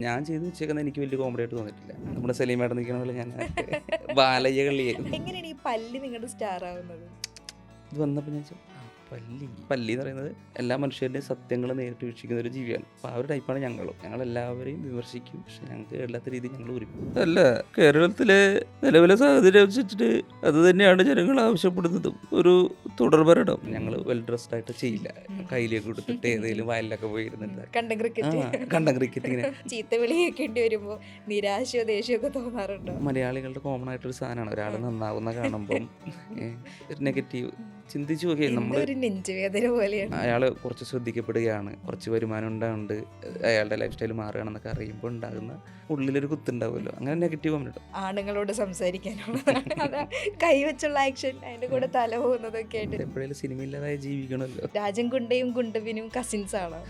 ഞാൻ ചെയ്ത് വെച്ചേക്കുന്നത് എനിക്ക് വലിയ കോമഡി ആയിട്ട് തോന്നിയിട്ടില്ല. നമ്മുടെ സലീമേട്ടൻ നിൽക്കണ പോലെ ഞാൻ ബാലയ്യ കളിയായിരുന്നു. എങ്ങനെയാണ് ഈ പല്ല് നിങ്ങളുടെ സ്റ്റാർ ആവുന്നത്? ഇത് വന്നപ്പോൾ ഞാൻ ചോദിച്ചു, പല്ലി എന്ന് പറയുന്നത് എല്ലാ മനുഷ്യരുടെയും സത്യങ്ങൾ നേരിട്ട് വീക്ഷിക്കുന്ന ഒരു ജീവിയാണ്. അപ്പോൾ ആ ഒരു ടൈപ്പാണ് ഞങ്ങളും. ഞങ്ങളെല്ലാവരെയും വിമർശിക്കും, പക്ഷെ ഞങ്ങൾക്ക് കേരളത്തെ രീതി ഞങ്ങൾ ഒരുക്കും. അല്ല, കേരളത്തിലെ നിലവിലെ സാഹചര്യം വെച്ചിട്ട് അത് തന്നെയാണ് ജനങ്ങൾ ആവശ്യപ്പെടുന്നതും. ഒരു തുടർ ഭരണം ഞങ്ങൾ വെൽ ഡ്രസ്ഡ് ആയിട്ട് ചെയ്യില്ല. കയ്യിലേക്ക് കൊടുത്തിട്ട് ഏതെങ്കിലും വയലിലൊക്കെ പോയിരുന്നുണ്ട് കണ്ടം ക്രിക്കറ്റ് ഇങ്ങനെ ചീത്ത വിളി കേൾക്കേണ്ടി വരുമ്പോ നിരാശയോ ദേഷ്യമൊക്കെ തോന്നാറുണ്ടോ? മലയാളികളുടെ കോമൺ ആയിട്ടൊരു സാധനമാണ് ഒരാൾ നന്നാവുന്ന കാണുമ്പം ഒരു നെഗറ്റീവ് ചിന്തിച്ചു നോക്കിയാൽ നമ്മൾ നെഞ്ചുവേദന പോലെയാണ്. അയാൾ കുറച്ച് ശ്രദ്ധിക്കപ്പെടുകയാണ്, കുറച്ച് വരുമാനം ഉണ്ടാകുന്നുണ്ട്, അയാളുടെ ലൈഫ് സ്റ്റൈൽ മാറുകയാണെന്നൊക്കെ അറിയുമ്പോൾ ഉണ്ടാകുന്ന ഉള്ളിലൊരു കുത്തുണ്ടാവുമല്ലോ, അങ്ങനെ നെഗറ്റീവ് കമന്റ്. ആണുങ്ങളോട് സംസാരിക്കാനുള്ള കൈവച്ചുള്ള ആക്ഷൻ, അതിന്റെ കൂടെ തല പോകുന്നതൊക്കെ ആയിട്ട് എപ്പോഴേലും സിനിമയില്ലാതായി ജീവിക്കണമല്ലോ. രാജൻ ഗുണ്ടയും ഗുണ്ടവിനും കസിൻസ് ആണോ?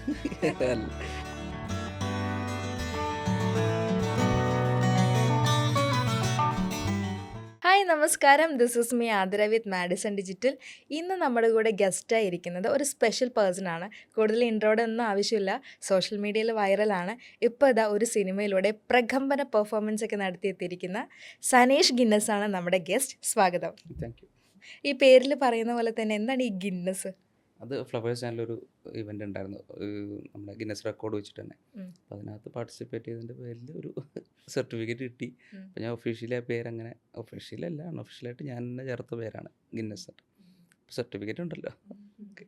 ഹായ്, നമസ്കാരം. This is me Athira with Madison digital. ഇന്ന് നമ്മുടെ കൂടെ ഗസ്റ്റായിരിക്കുന്നത് ഒരു സ്പെഷ്യൽ പേഴ്സൺ ആണ്. കൂടുതൽ ഇൻട്രോയുടെ ഒന്നും ആവശ്യമില്ല, സോഷ്യൽ മീഡിയയിൽ വൈറലാണ്. ഇപ്പോൾ ഇതാ ഒരു സിനിമയിലൂടെ പ്രകമ്പന പെർഫോമൻസ് ഒക്കെ നടത്തിയെത്തിയിരിക്കുന്ന സനേഷ് ഗിന്നസ് ആണ് നമ്മുടെ ഗസ്റ്റ്. സ്വാഗതം. Thank you. ഈ പേരിൽ പറയുന്ന പോലെ തന്നെ എന്താണ് ഈ ഗിന്നസ്? അത് ഫ്ലവേഴ്സ് ചാനലൊരു ഇവൻ്റ് ഉണ്ടായിരുന്നു, നമ്മുടെ ഗിന്നസ് റെക്കോർഡ് വെച്ചിട്ട് തന്നെ. അപ്പോൾ അതിനകത്ത് പാർട്ടിസിപ്പേറ്റ് ചെയ്തതിൻ്റെ പേരിൽ ഒരു സർട്ടിഫിക്കറ്റ് കിട്ടി. അപ്പോൾ ഞാൻ ഒഫീഷ്യലി ആ പേരങ്ങനെ, ഒഫീഷ്യലല്ല അൺഒഫീഷ്യലായിട്ട് ഞാൻ തന്നെ ചേർത്ത പേരാണ് ഗിന്നസ്. സർട്ടിഫിക്കറ്റ് ഉണ്ടല്ലോ.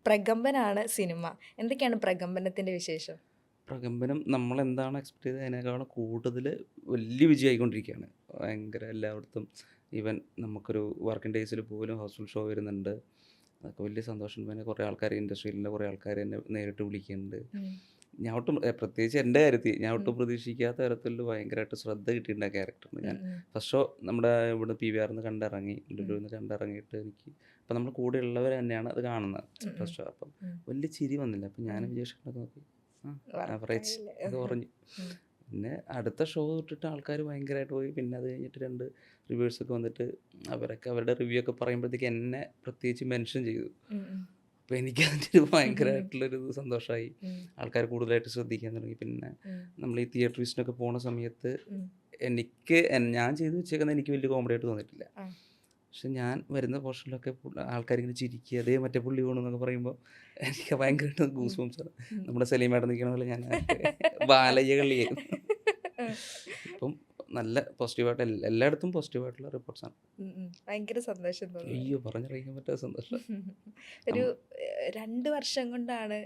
പ്രകമ്പനാണ് സിനിമ. എന്തൊക്കെയാണ് പ്രകമ്പനത്തിൻ്റെ വിശേഷം? പ്രകമ്പനം നമ്മളെന്താണ് എക്സ്പെക്ട് ചെയ്തത് അതിനേക്കാളും കൂടുതൽ വലിയ വിജയമായിക്കൊണ്ടിരിക്കുകയാണ്. ഭയങ്കര എല്ലായിടത്തും. ഈവൻ നമുക്കൊരു വർക്കിംഗ് ഡേയ്സിൽ പോലും ഹൗസ്ഫുൾ ഷോ വരുന്നുണ്ട്. അതൊക്കെ വലിയ സന്തോഷം. പിന്നെ കുറേ ആൾക്കാർ, ഇൻഡസ്ട്രിയിലെ കുറേ ആൾക്കാർ എന്നെ നേരിട്ട് വിളിക്കുന്നുണ്ട്. ഞാൻ ഒട്ടും, പ്രത്യേകിച്ച് എൻ്റെ കാര്യത്തിൽ ഞാൻ ഒട്ടും പ്രതീക്ഷിക്കാത്ത തരത്തിൽ ഭയങ്കരമായിട്ട് ശ്രദ്ധ കിട്ടിയിട്ടുണ്ട് ആ ക്യാരക്ടറിന്. ഞാൻ ഫസ്റ്റ് ഷോ നമ്മുടെ ഇവിടെ PVR കണ്ടിറങ്ങി, ലുലുവിൽ കണ്ടിറങ്ങിയിട്ട് എനിക്ക് അപ്പം നമ്മൾ കൂടെ ഉള്ളവർ തന്നെയാണ് അത് കാണുന്നത് ഫസ്റ്റ് ഷോ. അപ്പം വലിയ ചിരി വന്നില്ല. അപ്പം ഞാൻ വിജയിച്ചിട്ടൊക്കെ നോക്കി, ആവറേജ് അത് കുറഞ്ഞു. പിന്നെ അടുത്ത ഷോ തൊട്ടിട്ട് ആൾക്കാർ ഭയങ്കരമായിട്ട് പോയി. പിന്നെ അത് കഴിഞ്ഞിട്ട് 2 റിവ്യൂസൊക്കെ വന്നിട്ട് അവരൊക്കെ അവരുടെ റിവ്യൂ ഒക്കെ പറയുമ്പോഴത്തേക്ക് എന്നെ പ്രത്യേകിച്ച് മെൻഷൻ ചെയ്തു. അപ്പോൾ എനിക്ക് അതിൻ്റെ ഒരു ഭയങ്കരമായിട്ടുള്ളൊരു സന്തോഷമായി. ആൾക്കാർ കൂടുതലായിട്ട് ശ്രദ്ധിക്കാൻ തുടങ്ങി. പിന്നെ നമ്മൾ ഈ തിയേറ്റർ വിസിറ്റിനൊക്കെ പോണ സമയത്ത് ഞാൻ ചെയ്ത് വെച്ചേക്കുന്നത് എനിക്ക് വലിയ കോമഡി ആയിട്ട് തോന്നിയിട്ടില്ല. പക്ഷെ ഞാൻ വരുന്ന പോർഷനിലൊക്കെ ആൾക്കാരിങ്ങനെ ചിരിക്കുക, അതേ മറ്റേ പുള്ളി പോകണമെന്നൊക്കെ പറയുമ്പോൾ എനിക്ക് ഭയങ്കരമായിട്ട് ഗൂസ് ബംസാണ്. നമ്മുടെ സലീമേട്ടൻ നിൽക്കണ പോലെ ഞാൻ ബാലയ്യ കളിയായിരുന്നു. ഇപ്പം നല്ല പോസിറ്റീവായിട്ട് എല്ലായിടത്തും പോസിറ്റീവായിട്ടുള്ള റിപ്പോർട്ട്സാണ്. ഭയങ്കര സന്തോഷം തോന്നുന്നു. അയ്യോ, പറഞ്ഞറിയിക്കാൻ പറ്റാത്ത സന്തോഷം. ഒരു 2 വർഷം കൊണ്ടാണ്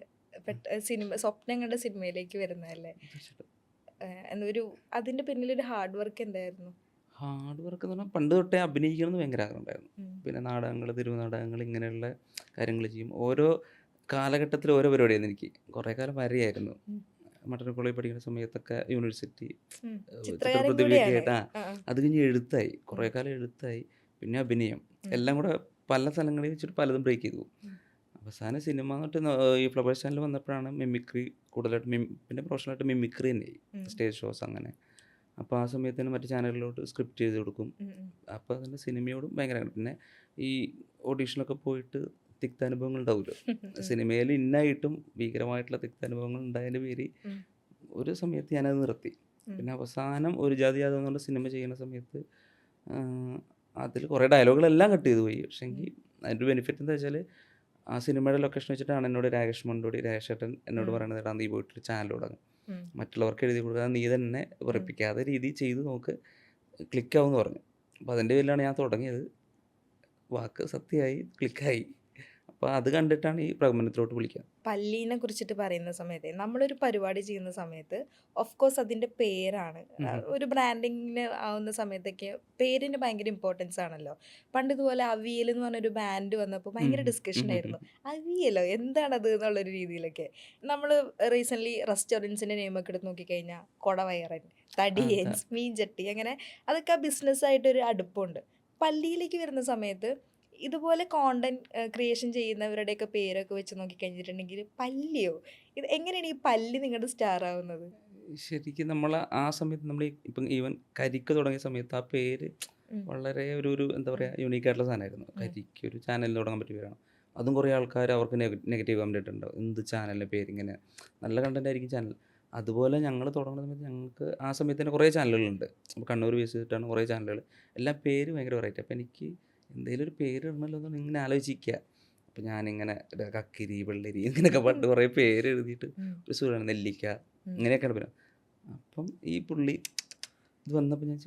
സിനിമ സ്വപ്നം കണ്ട സിനിമയിലേക്ക് വരുന്നതല്ലേ? ഒരു അതിന്റെ പിന്നിലൊരു ഹാർഡ് വർക്ക് എന്തായിരുന്നു? ഹാർഡ് വർക്ക് എന്ന് പറഞ്ഞാൽ പണ്ട് തൊട്ടേ അഭിനയിക്കണമെന്ന് ഭയങ്കര ആഗ്രഹം ഉണ്ടായിരുന്നു. പിന്നെ നാടകങ്ങൾ, തെരുവുനാടകങ്ങൾ, ഇങ്ങനെയുള്ള കാര്യങ്ങൾ ചെയ്യും. ഓരോ കാലഘട്ടത്തിൽ ഓരോ പരിപാടിയായിരുന്നു. എനിക്ക് കുറേ കാലം വരെയായിരുന്നു. മട്ടന്നൂർ കോളേജിൽ പഠിക്കുന്ന സമയത്തൊക്കെ യൂണിവേഴ്സിറ്റി ചിത്രപ്രതിഭയൊക്കെയായിട്ട് അത് കഴിഞ്ഞ് എഴുത്തായി, കുറേ കാലം എഴുത്തായി, പിന്നെ അഭിനയം, എല്ലാം കൂടെ പല സ്ഥലങ്ങളിൽ വെച്ചിട്ട് പലതും ബ്രേക്ക് ചെയ്തു. അവസാനം സിനിമ എന്നിട്ട് ഈ ഫ്ലവേഴ്സ് ചാനൽ വന്നപ്പോഴാണ് മിമിക്രി കൂടുതലായിട്ട്, പിന്നെ പ്രൊഫഷണലായിട്ട് മിമിക്രി തന്നെയായി, സ്റ്റേജ് ഷോസ് അങ്ങനെ. അപ്പോൾ ആ സമയത്ത് തന്നെ മറ്റു ചാനലുകളിലോട്ട് സ്ക്രിപ്റ്റ് ചെയ്ത് കൊടുക്കും. അപ്പോൾ അതിൻ്റെ സിനിമയോടും ഭയങ്കര, പിന്നെ ഈ ഓഡീഷനൊക്കെ പോയിട്ട് തിക്താനുഭവങ്ങൾ ഉണ്ടാവുമല്ലോ. സിനിമയിൽ ഇന്നായിട്ടും ഭീകരമായിട്ടുള്ള തിക്താനുഭവങ്ങൾ ഉണ്ടായതിൻ്റെ പേര് ഒരു സമയത്ത് ഞാനത് നിർത്തി. പിന്നെ അവസാനം ഒരു ജാതി യാദവ് എന്നുള്ള സിനിമ ചെയ്യുന്ന സമയത്ത് അതിൽ കുറേ ഡയലോഗുകളെല്ലാം കട്ട് ചെയ്ത് പോയി. പക്ഷേങ്കിൽ അതിൻ്റെ ബെനിഫിറ്റ് എന്താ വെച്ചാൽ ആ സിനിമയുടെ ലൊക്കേഷൻ വെച്ചിട്ടാണ് എന്നോട് രാകേഷ് മണ്ടോടി, രാജേഷേട്ടൻ എന്നോട് പറയുന്നത്, എടാ നീ പോയിട്ടൊരു ചാനൽ തുടങ്ങും, മറ്റുള്ളവർക്ക് എഴുതി കൊടുക്കാതെ നീ തന്നെ ഉറപ്പിക്കാതെ രീതി ചെയ്ത് നോക്ക്, ക്ലിക്കാവുമെന്ന് പറഞ്ഞു. അപ്പോൾ അതിൻ്റെ പേരിലാണ് ഞാൻ തുടങ്ങിയത്. വാക്ക് സത്യമായി, ക്ലിക്കായി. അപ്പോൾ അത് കണ്ടിട്ടാണ് ഈ പ്രകമ്പനത്തിലോട്ട് വിളിക്കുക. പല്ലീനെ കുറിച്ചിട്ട് പറയുന്ന സമയത്ത്, നമ്മളൊരു പരിപാടി ചെയ്യുന്ന സമയത്ത് ഓഫ് കോഴ്സ് അതിൻ്റെ പേരാണ് ഒരു ബ്രാൻഡിങ്ങിന് ആവുന്ന സമയത്തൊക്കെ പേരിന് ഭയങ്കര ഇമ്പോർട്ടൻസ് ആണല്ലോ. പണ്ട് ഇതുപോലെ അവിയൽ എന്ന് പറഞ്ഞൊരു ബാൻഡ് വന്നപ്പോൾ ഭയങ്കര ഡിസ്കഷൻ ആയിരുന്നു. അവിയലോ എന്താണത് എന്നുള്ളൊരു രീതിയിലൊക്കെ. നമ്മൾ റീസെൻ്റ്ലി റെസ്റ്റോറൻറ്റ്സിൻ്റെ നെയിമൊക്കെ എടുത്ത് നോക്കിക്കഴിഞ്ഞാൽ കൊടവയറൻ, തടിയൻ, മീൻചട്ടി, അങ്ങനെ അതൊക്കെ ബിസിനസ്സായിട്ടൊരു അടുപ്പമുണ്ട്. പല്ലിയിലേക്ക് വരുന്ന സമയത്ത് ഇതുപോലെ കോണ്ടന്റ് ക്രിയേഷൻ ചെയ്യുന്നവരുടെയൊക്കെ പേരൊക്കെ വെച്ച് നോക്കിക്കഴിഞ്ഞിട്ടുണ്ടെങ്കിൽ പല്ലിയോ, ഇത് എങ്ങനെയാണ് ഈ പല്ലി നിങ്ങളുടെ സ്റ്റാർ ആവുന്നത്? ശരിക്കും നമ്മൾ ആ സമയത്ത് നമ്മൾ ഇപ്പം ഈവൻ കരിക്ക് തുടങ്ങിയ സമയത്ത് ആ പേര് വളരെ ഒരു എന്താ പറയുക യൂണീക്കായിട്ടുള്ള സാധനമായിരുന്നു. കരിക്ക് ഒരു ചാനലിൽ തുടങ്ങാൻ പറ്റിയ പേരാണ്. അതും കുറേ ആൾക്കാർ അവർക്ക് നെഗറ്റീവ് കമൻറ്റ് ഇട്ടുണ്ടാവും, എന്ത് ചാനലിൻ്റെ പേരിങ്ങനെ, നല്ല കണ്ടൻ്റ് ആയിരിക്കും ചാനൽ. അതുപോലെ ഞങ്ങൾ തുടങ്ങുന്ന സമയത്ത് ഞങ്ങൾക്ക് ആ സമയത്ത് തന്നെ കുറേ ചാനലുകളുണ്ട്. അപ്പോൾ കണ്ണൂർ ബേസ് ചെയ്തിട്ടാണ് കുറേ ചാനലുകൾ. എല്ലാം പേര് ഭയങ്കര വെറൈറ്റി. അപ്പോൾ എനിക്ക് എന്തെങ്കിലും ഒരു പേര് ഇടണമല്ലോ എന്ന് ഇങ്ങനെ ആലോചിക്കുക. അപ്പോൾ ഞാനിങ്ങനെ കക്കിരി, വെള്ളരി ഇങ്ങനെയൊക്കെ പറഞ്ഞിട്ട് കുറേ പേര് എഴുതിയിട്ട് ഒരു സുഖമാണ്. നെല്ലിക്ക ഇങ്ങനെയൊക്കെയാണ് പേര്. അപ്പം ഈ പുള്ളി ഇത് വന്നപ്പോൾ ഞാൻ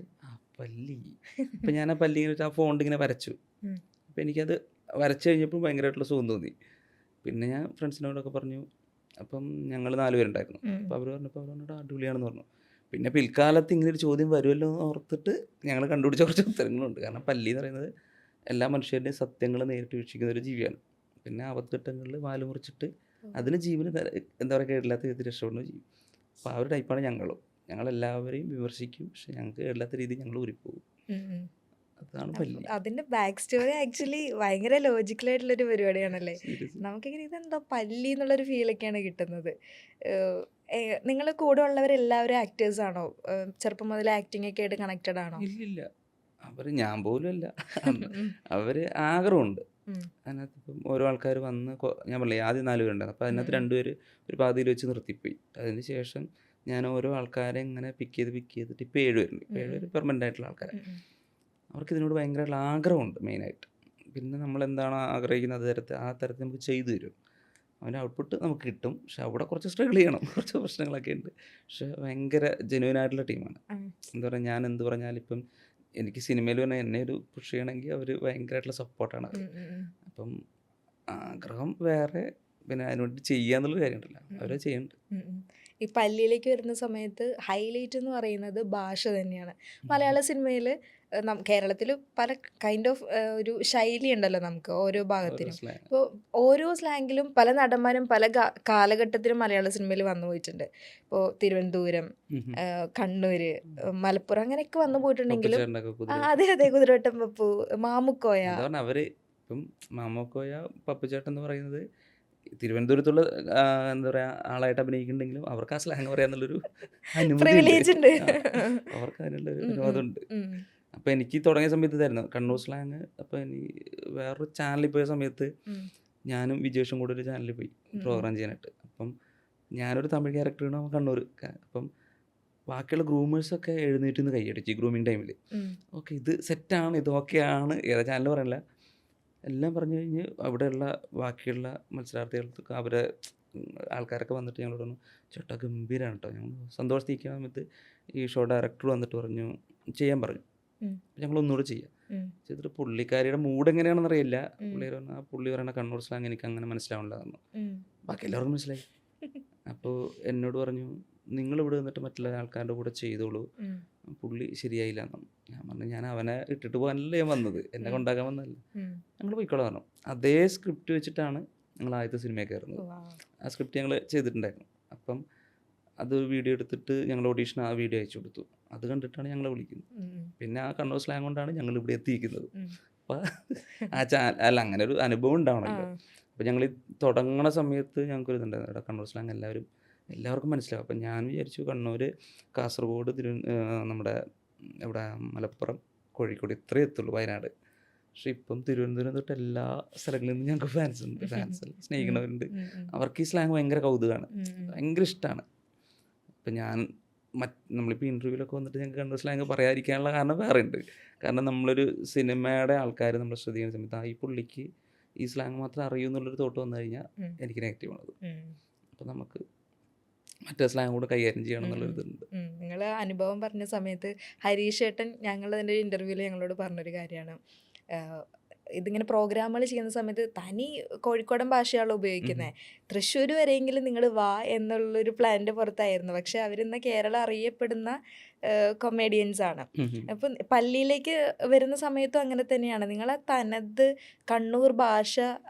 പല്ലി. അപ്പം ഞാൻ ആ പല്ലി ഇങ്ങനെ ആ ഫോണ്ട് ഇങ്ങനെ വരച്ചു. അപ്പോൾ എനിക്കത് വരച്ച് കഴിഞ്ഞപ്പോൾ ഭയങ്കരമായിട്ടുള്ള സുഖം തോന്നി. പിന്നെ ഞാൻ ഫ്രണ്ട്സിനോടൊക്കെ പറഞ്ഞു. അപ്പം ഞങ്ങൾ 4 പേരുണ്ടായിരുന്നു. അപ്പോൾ അവർ പറഞ്ഞിട്ട് അടിപൊളിയാണെന്ന് പറഞ്ഞു. പിന്നെ പിൽക്കാലത്ത് ഇങ്ങനെ ഒരു ചോദ്യം വരുമല്ലോ എന്ന് ഓർത്തിട്ട് ഞങ്ങൾ കണ്ടുപിടിച്ച കുറച്ച് ഉത്തരങ്ങളുണ്ട്. കാരണം പല്ലി എന്ന് പറയുന്നത് എല്ലാ മനുഷ്യരുടെയും സത്യങ്ങൾ നേരിട്ട് വീക്ഷിക്കുന്ന ഒരു ജീവിയാണ്. പിന്നെ ആപത്ഘട്ടങ്ങളിൽ വാല് മുറിച്ചിട്ട് അതിന് ജീവന് എന്താ പറയുക കേടില്ലാത്ത രീതിയിൽ രക്ഷപ്പെടുന്ന ജീവി. അപ്പോൾ ആ ഒരു ടൈപ്പാണ് ഞങ്ങളും. ഞങ്ങളെല്ലാവരെയും വിമർശിക്കും. പക്ഷെ ഞങ്ങൾക്ക് കേടില്ലാത്ത രീതിയിൽ ഞങ്ങൾ ഊരിപ്പോകും. അതാണ് പല്ലി. അതിന്റെ ബാക്ക് സ്റ്റോറി ആക്ച്വലി ഭയങ്കര ലോജിക്കലായിട്ടുള്ളൊരു പരിപാടിയാണല്ലേ. സീരിയസ്. നമുക്കിങ്ങനെ ഇതെന്താ പല്ലി എന്നുള്ളൊരു ഫീലൊക്കെയാണ് കിട്ടുന്നത്. നിങ്ങൾ കൂടെ ഉള്ളവരെല്ലാവരും ആക്ടേഴ്സ് ആണോ? ചെറുപ്പം മുതൽ ആക്ടിംഗ് ഒക്കെ ആയിട്ട് കണക്റ്റഡ് ആണോ? ഇല്ലില്ല. ഞാൻ പോലും അല്ല. അവർ ആഗ്രഹമുണ്ട്. ഉം. അതിനകത്ത് ഇപ്പം ഓരോ ആൾക്കാർ വന്ന് ഞാൻ പറഞ്ഞില്ലേ ആദ്യം 4 പേരുണ്ടായിരുന്നു. അപ്പോൾ അതിനകത്ത് 2 പേര് ഒരു പാതിയിൽ വെച്ച് നിർത്തിപ്പോയി. അതിന് ശേഷം ഞാൻ ഓരോ ആൾക്കാരെ ഇങ്ങനെ പിക്ക് ചെയ്തിട്ട് ഇപ്പോൾ 7 പേരുണ്ട്. ഇപ്പോൾ 7 പേര് പെർമനൻ്റ് ആയിട്ടുള്ള ആൾക്കാരാണ്. അവർക്ക് ഇതിനോട് ഭയങ്കരമായിട്ടുള്ള ആഗ്രഹമുണ്ട് മെയിനായിട്ട്. പിന്നെ നമ്മളെന്താണോ ആഗ്രഹിക്കുന്നത് ആ തരത്തിൽ നമുക്ക് ചെയ്തു തരും. അവൻ്റെ ഔട്ട്പുട്ട് നമുക്ക് കിട്ടും. പക്ഷെ അവിടെ കുറച്ച് സ്ട്രഗിൾ ചെയ്യണം. കുറച്ച് പ്രശ്നങ്ങളൊക്കെ ഉണ്ട്. പക്ഷെ ഭയങ്കര ജെന്യുവൻ ആയിട്ടുള്ള ടീമാണ്. എന്താ പറയുക, ഞാൻ എന്ത് പറഞ്ഞാലും ഇപ്പം എനിക്ക് സിനിമയിൽ പറഞ്ഞാൽ എന്നെ ഒരു പുഷ് ചെയ്യണമെങ്കിൽ അവർ ഭയങ്കരമായിട്ടുള്ള സപ്പോർട്ടാണ് അവർ. അപ്പം ആഗ്രഹം വേറെ, പിന്നെ അതിനുവേണ്ടി ചെയ്യാന്നുള്ളൊരു കാര്യമുണ്ടല്ലോ, അവരെ ചെയ്യുന്നുണ്ട്. ഈ പല്ലിയിലേക്ക് വരുന്ന സമയത്ത് ഹൈലൈറ്റ് എന്ന് പറയുന്നത് ഭാഷ തന്നെയാണ്. മലയാള സിനിമയിൽ കേരളത്തിൽ പല കൈൻഡ് ഓഫ് ഒരു ശൈലി ഉണ്ടല്ലോ നമുക്ക് ഓരോ ഭാഗത്തിനും. slang. ഇപ്പോൾ ഓരോ സ്ലാങ്ങിലും പല നടന്മാരും പല കാലഘട്ടത്തിലും മലയാള സിനിമയിൽ വന്നു പോയിട്ടുണ്ട്. ഇപ്പോൾ തിരുവനന്തപുരം, കണ്ണൂര്, മലപ്പുറം അങ്ങനെയൊക്കെ വന്നു പോയിട്ടുണ്ടെങ്കിലും പപ്പുച്ചേട്ടനൊക്കെ കുതിര അതെ അതെ കുതിരവട്ടം പപ്പു, മാമുക്കോയ. എന്താ പറഞ്ഞാൽ അവർ ഇപ്പം മാമോക്കോയ പപ്പുച്ചേട്ടൻ എന്ന് പറയുന്നത് തിരുവനന്തപുരത്തുള്ള എന്താ പറയുക ആളായിട്ട് അഭിനയിക്കുന്നുണ്ടെങ്കിലും അവർക്ക് ആ സ്ലാങ് പറയാന്നുള്ളൊരു അനുമതി പ്രിവിലേജ് ഉണ്ട്. അവർക്ക് അതിനുള്ളൊരു അനുവാദമുണ്ട്. അപ്പോൾ എനിക്ക് തുടങ്ങിയ സമയത്ത് ഇതായിരുന്നു കണ്ണൂർ സ്ലാങ്. അപ്പോൾ എനിക്ക് വേറൊരു ചാനലിൽ പോയ സമയത്ത് ഞാനും വിജേഷും കൂടെ ഒരു ചാനലിൽ പോയി പ്രോഗ്രാം ചെയ്യാനായിട്ട്. അപ്പം ഞാനൊരു തമിഴ് ക്യാരക്ടറാണ് കണ്ണൂർ. അപ്പം ബാക്കിയുള്ള ഗ്രൂമേഴ്സൊക്കെ എഴുന്നേറ്റ് നിന്ന് കൈയടിച്ചു ഈ ഗ്രൂമിങ് ടൈമിൽ. ഓക്കെ ഇത് സെറ്റാണ്, ഇത് ഓക്കെയാണ്, ഏതാ ചാനൽ പറയണില്ല, എല്ലാം പറഞ്ഞു കഴിഞ്ഞ് അവിടെയുള്ള ബാക്കിയുള്ള മത്സരാർത്ഥികൾക്ക് അവരെ ആൾക്കാരൊക്കെ വന്നിട്ട് ഞങ്ങളോട് പറഞ്ഞു ചേട്ടാ ഗംഭീരമാണ് കേട്ടോ. ഞങ്ങൾ സന്തോഷത്തിരിക്കുന്ന സമയത്ത് ഈ ഷോ ഡയറക്ടർ വന്നിട്ട് പറഞ്ഞു ചെയ്യാൻ പറഞ്ഞു. ഞങ്ങൾ ഒന്നുകൂടെ ചെയ്യാം ചെയ്തിട്ട് പുള്ളിക്കാരിയുടെ മൂഡ് എങ്ങനെയാണെന്ന് അറിയില്ല. പുള്ളി പറയണ കണ്ണൂർ സ്ലാങ് എനിക്ക് അങ്ങനെ മനസ്സിലാവണില്ല പറഞ്ഞു. ബാക്കി എല്ലാവർക്കും മനസ്സിലായി. അപ്പോൾ എന്നോട് പറഞ്ഞു നിങ്ങളിവിടെ വന്നിട്ട് മറ്റുള്ള ആൾക്കാരുടെ കൂടെ ചെയ്തോളൂ, പുള്ളി ശരിയായില്ല എന്നു. ഞാൻ പറഞ്ഞു ഞാൻ അവനെ ഇട്ടിട്ട് പോകാനല്ലേ ഞാൻ വന്നത്, എന്നെ കൊണ്ടാക്കാൻ വന്നതല്ല, ഞങ്ങൾ പോയിക്കോളാം പറഞ്ഞു. അതേ സ്ക്രിപ്റ്റ് വെച്ചിട്ടാണ് ഞങ്ങൾ ആദ്യത്തെ സിനിമയിൽ കയറുന്നത്. ആ സ്ക്രിപ്റ്റ് ഞങ്ങൾ ചെയ്തിട്ടുണ്ടായിരുന്നു. അപ്പം അത് വീഡിയോ എടുത്തിട്ട് ഞങ്ങൾ ഓഡീഷൻ ആ വീഡിയോ അയച്ചു കൊടുത്തു. അത് കണ്ടിട്ടാണ് ഞങ്ങളെ വിളിക്കുന്നത്. പിന്നെ ആ കണ്ണൂർ സ്ലാങ് കൊണ്ടാണ് ഞങ്ങൾ ഇവിടെ എത്തിയിരിക്കുന്നത്. അപ്പം അല്ല അങ്ങനെ ഒരു അനുഭവം ഉണ്ടാവണമല്ലോ. അപ്പോൾ ഞങ്ങൾ തുടങ്ങണ സമയത്ത് ഞങ്ങൾക്കൊരു ഇതുണ്ടായിരുന്നു, ഇവിടെ കണ്ണൂർ സ്ലാങ് എല്ലാവർക്കും മനസ്സിലാവും. അപ്പം ഞാൻ വിചാരിച്ചു കണ്ണൂർ, കാസർഗോഡ്, നമ്മുടെ ഇവിടെ മലപ്പുറം, കോഴിക്കോട് ഇത്രയേ എത്തുള്ളൂ, വയനാട്. പക്ഷെ ഇപ്പം തിരുവനന്തപുരം തൊട്ട് എല്ലാ സ്ഥലങ്ങളിൽ നിന്നും ഞങ്ങൾക്ക് ഫാൻസ് ഉണ്ട്, സ്നേഹിക്കണവരുണ്ട്. അവർക്ക് ഈ സ്ലാങ് ഭയങ്കര കൗതുകമാണ്, ഭയങ്കര ഇഷ്ടമാണ്. അപ്പം നമ്മളിപ്പോൾ ഇൻ്റർവ്യൂവിലൊക്കെ വന്നിട്ട് ഞങ്ങൾക്ക് കണ്ണൂർ സ്ലാങ് പറയാതിരിക്കാനുള്ള കാരണം വേറെ ഉണ്ട്. കാരണം നമ്മളൊരു സിനിമയുടെ ആൾക്കാർ നമ്മൾ ശ്രദ്ധിക്കുന്ന സമയത്ത് ഈ പുള്ളിക്ക് ഈ സ്ലാങ് മാത്രം അറിയൂ എന്നുള്ളൊരു തോട്ട് വന്നു കഴിഞ്ഞാൽ എനിക്ക് നെഗറ്റീവാണത്. അപ്പം നമുക്ക് മറ്റേ സ്ലാങ് കൂടെ കൈകാര്യം ചെയ്യണം എന്നുള്ളൊരിതുണ്ട്. നിങ്ങൾ അനുഭവം പറഞ്ഞ സമയത്ത് ഹരീഷ് ഏട്ടൻ ഞങ്ങളതിൻ്റെ ഒരു ഇൻ്റർവ്യൂവിൽ ഞങ്ങളോട് പറഞ്ഞൊരു കാര്യമാണ്, ഇതിങ്ങനെ പ്രോഗ്രാമുകൾ ചെയ്യുന്ന സമയത്ത് തനി കോഴിക്കോടൻ ഭാഷയാണല്ലോ ഉപയോഗിക്കുന്നത്, തൃശ്ശൂർ വരെയെങ്കിലും നിങ്ങൾ വാ എന്നുള്ളൊരു പ്ലാനിൻ്റെ പുറത്തായിരുന്നു. പക്ഷെ അവരിന്ന് കേരളം അറിയപ്പെടുന്ന കൊമേഡിയൻസ് ആണ്. അപ്പം പള്ളിയിലേക്ക് വരുന്ന സമയത്തും അങ്ങനെ തന്നെയാണ്, നിങ്ങളെ തനത് കണ്ണൂർ ഭാഷ